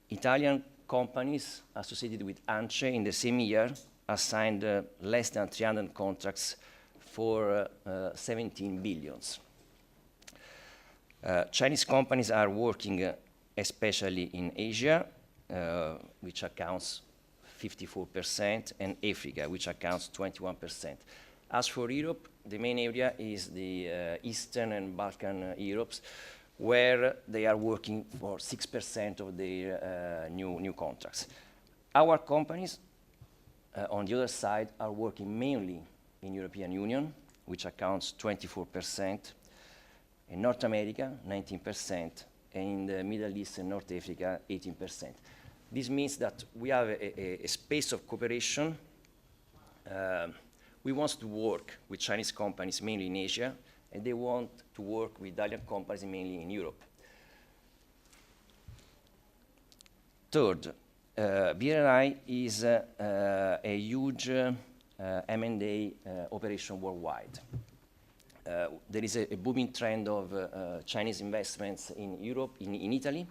Italian companies associated with ANCE in the same year have signed less than 300 contracts for 17 billions. Chinese companies are working especially in Asia, which accounts 54%, and Africa, which accounts 21%. As for Europe, the main area is the Eastern and Balkan Europes, where they are working for 6% of their new contracts. Our companies, on the other side, are working mainly in European Union, which accounts 24%, in North America, 19%, and in the Middle East and North Africa, 18%. This means that we have a space of cooperation. We want to work with Chinese companies mainly in Asia, and they want to work with Italian companies mainly in Europe. Third, BRI is a huge M&A operation worldwide. There is a booming trend of Chinese investments in Europe, in Italy,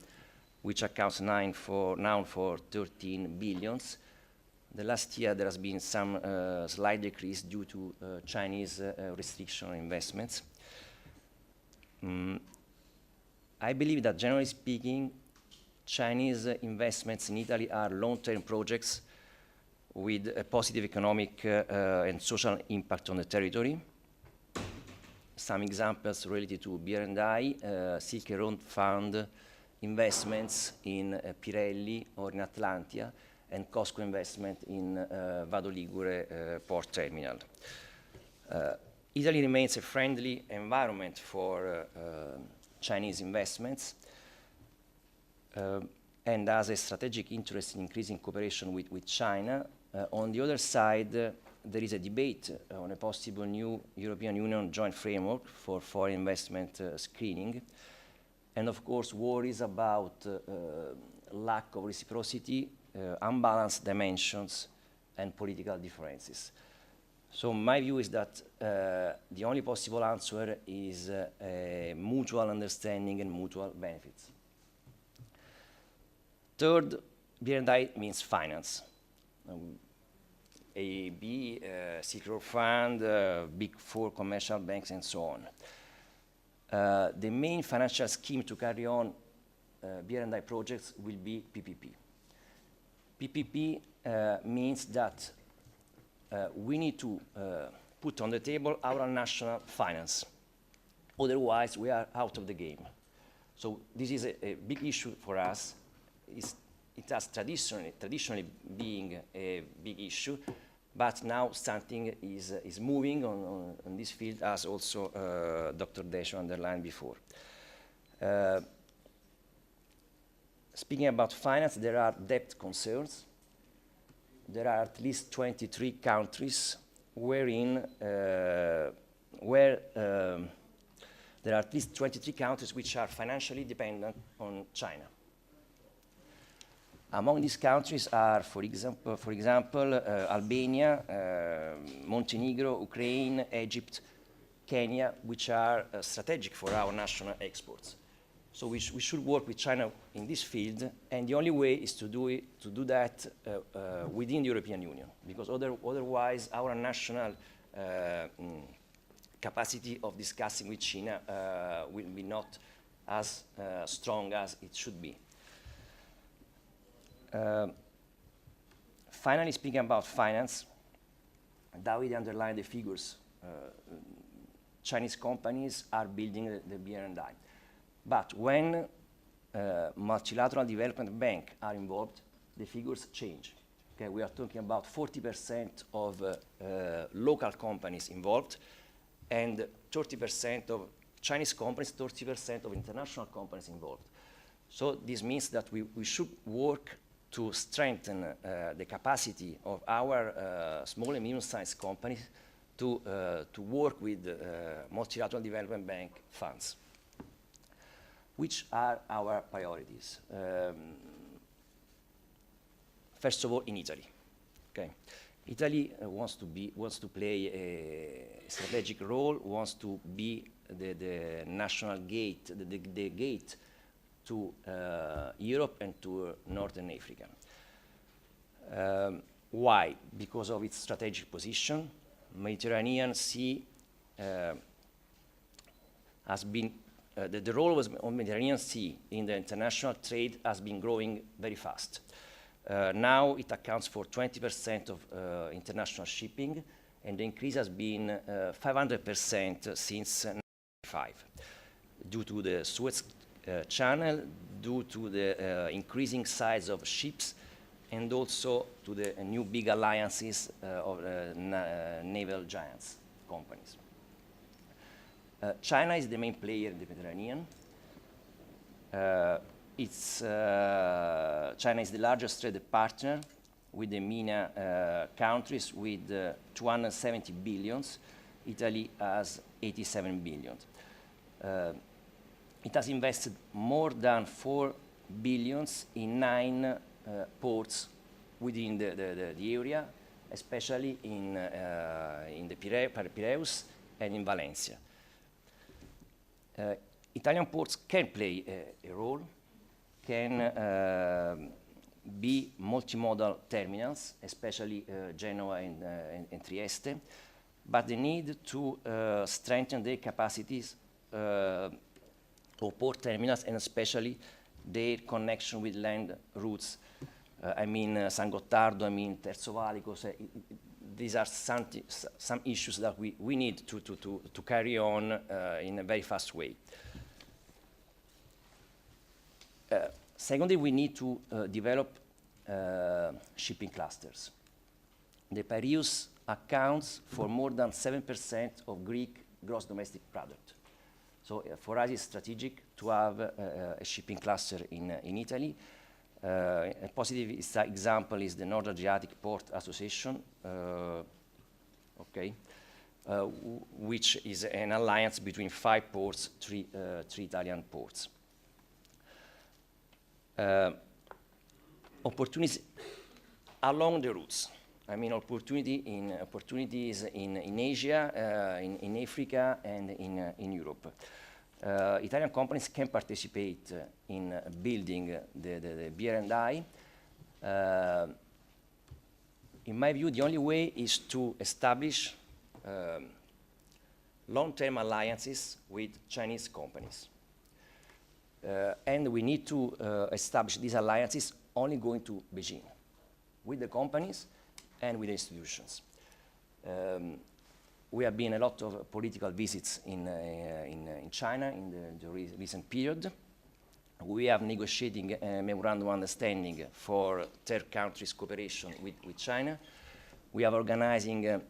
which accounts now for 13 billions. The last year there has been some slight decrease due to Chinese restriction on investments. I believe that generally speaking, Chinese investments in Italy are long-term projects with a positive economic and social impact on the territory. Some examples related to B&I, Silk Road Fund investments in Pirelli or in Atlantia, and Costco investment in Vado Ligure port terminal. Italy remains a friendly environment for Chinese investments and has a strategic interest in increasing cooperation with China. On the other side, there is a debate on a possible new European Union joint framework for foreign investment screening, and of course worries about lack of reciprocity, unbalanced dimensions, and political differences. So my view is that the only possible answer is mutual understanding and mutual benefits. Third, B&I means finance. AAB, Silk Road Fund, Big Four commercial banks, and so on. The main financial scheme to carry on B&I projects will be PPP. PPP means that we need to put on the table our national finance. Otherwise, we are out of the game. So this is a big issue for us. It has traditionally being a big issue, but now something is moving on this field, as also Dr. Desho underlined before. Speaking about finance, there are debt concerns. There are at least 23 countries where there are at least 23 countries which are financially dependent on China. Among these countries are, for example, Albania, Montenegro, Ukraine, Egypt, Kenya, which are strategic for our national exports. So we should work with China in this field, and the only way is to do that within the European Union, because otherwise our national capacity of discussing with China will be not as strong as it should be. Finally, speaking about finance, Davide underlined the figures. Chinese companies are building the B&I. But when multilateral development banks are involved, the figures change. Okay, we are talking about 40% of local companies involved and 30% of Chinese companies, 30% of international companies involved. So this means that we should work to strengthen the capacity of our small and medium-sized companies to work with multilateral development bank funds. Which are our priorities? First of all, in Italy. Okay. Italy wants to play a strategic role, wants to be the national gate, the gate to Europe and to Northern Africa. Why? Because of its strategic position. Mediterranean Sea has been, the role of Mediterranean Sea in the international trade has been growing very fast. Now it accounts for 20% of international shipping, and the increase has been 500% since 1995, due to the Suez Channel, due to the increasing size of ships, and also to the new big alliances of naval giants companies. China is the main player in the Mediterranean. China is the largest trade partner with the MENA countries with 270 billions. Italy has 87 billion. It has invested more than 4 billions in 9 ports within the area, especially in the Piraeus and in Valencia. Italian ports can play a role, can be multimodal terminals, especially Genoa and Trieste, but they need to strengthen their capacities of port terminals, and especially their connection with land routes. I mean San Gottardo, I mean Terzo Valico. So these are some issues that we need to carry on in a very fast way. Secondly, we need to develop shipping clusters. The Piraeus accounts for more than 7% of Greek gross domestic product. So for us, it's strategic to have a shipping cluster in Italy. A positive example is the North Adriatic Port Association, which is an alliance between 5 ports, three Italian ports. Opportunities along the routes. I mean, opportunities in Asia, in Africa, and in Europe. Italian companies can participate in building the BR&I. In my view, the only way is to establish long-term alliances with Chinese companies. And we need to establish these alliances only going to Beijing, with the companies and with the institutions. We have been a lot of political visits in China in the recent period. We have negotiating a memorandum of understanding for third countries cooperation with China. We are organizing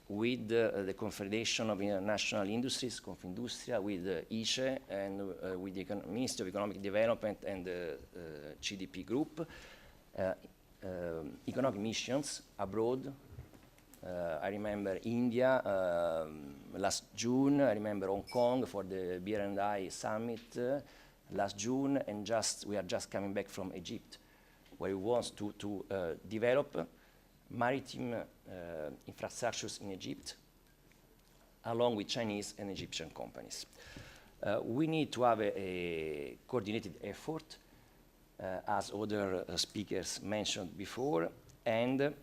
with the Confederation of International Industries, Confindustria, with ICE and with the Ministry of Economic Development and the CDP group, economic missions abroad. I remember India last June. I remember Hong Kong for the BR&I summit last June, and we are just coming back from Egypt, where we want to develop maritime infrastructures in Egypt, along with Chinese and Egyptian companies. We need to have a coordinated effort, as other speakers mentioned before, and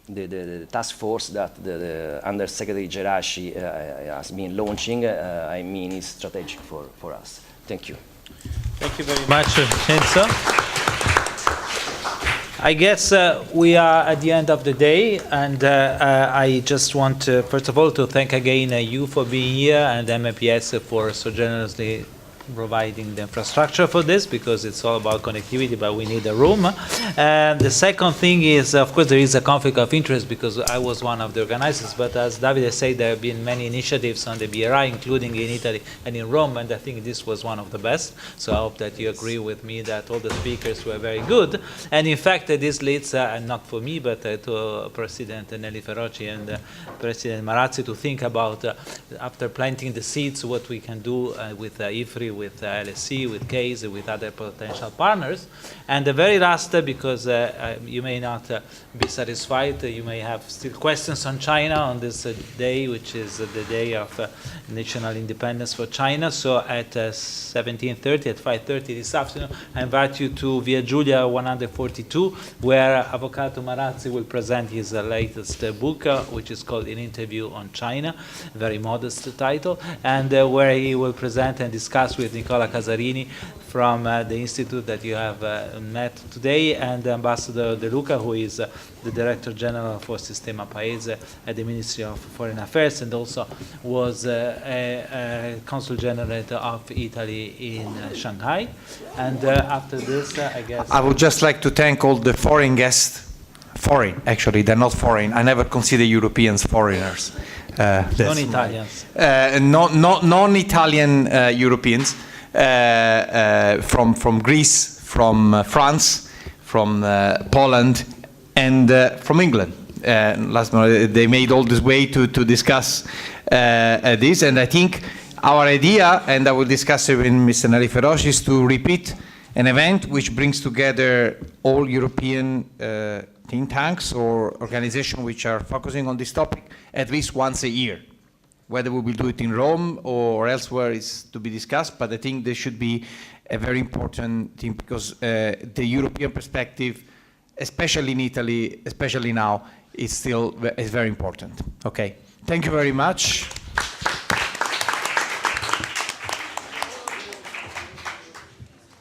the task force that the Under Secretary Geraci has been launching, I mean, is strategic for us. Thank you. Thank you very much, Vincenzo. I guess we are at the end of the day, and I just want to, first of all, to thank again you for being here, and MPS for so generously providing the infrastructure for this, because it's all about connectivity, but we need a room. And the second thing is, of course, there is a conflict of interest because I was one of the organizers, but as Davide said, there have been many initiatives on the BRI, including in Italy and in Rome, and I think this was one of the best. So I hope that you agree with me that all the speakers were very good. And in fact, this leads, not for me, but to President Nelly Feroci and President Marazzi to think about, after planting the seeds, what we can do with IFRI, with LSE, with CASE, with other potential partners. And the very last, because you may not be satisfied, you may have still questions on China on this day, which is the day of national independence for China. So at 17:30, at 5:30 this afternoon, I invite you to Via Giulia 142, where Avvocato Marazzi will present his latest book, which is called An Interview on China, a very modest title, and where he will present and discuss with Nicola Casarini from the institute that you have met today, and Ambassador De Luca, who is the Director General for Sistema Paese at the Ministry of Foreign Affairs, and also was a Consul General of Italy in Shanghai. And after this, I guess... I would just like to thank all the foreign guests. Foreign, actually, they're not foreign. I never consider Europeans foreigners. Non-Italians. Non-Italian Europeans from Greece, from France, from Poland, and from England. Last month, they made all this way to discuss this, and I think our idea, and I will discuss it with Mr. Nelly Feroci, is to repeat an event which brings together all European think tanks or organizations which are focusing on this topic at least once a year. Whether we will do it in Rome or elsewhere is to be discussed, but I think there should be a very important thing, because the European perspective, especially in Italy, especially now, is still very important. Okay, thank you very much.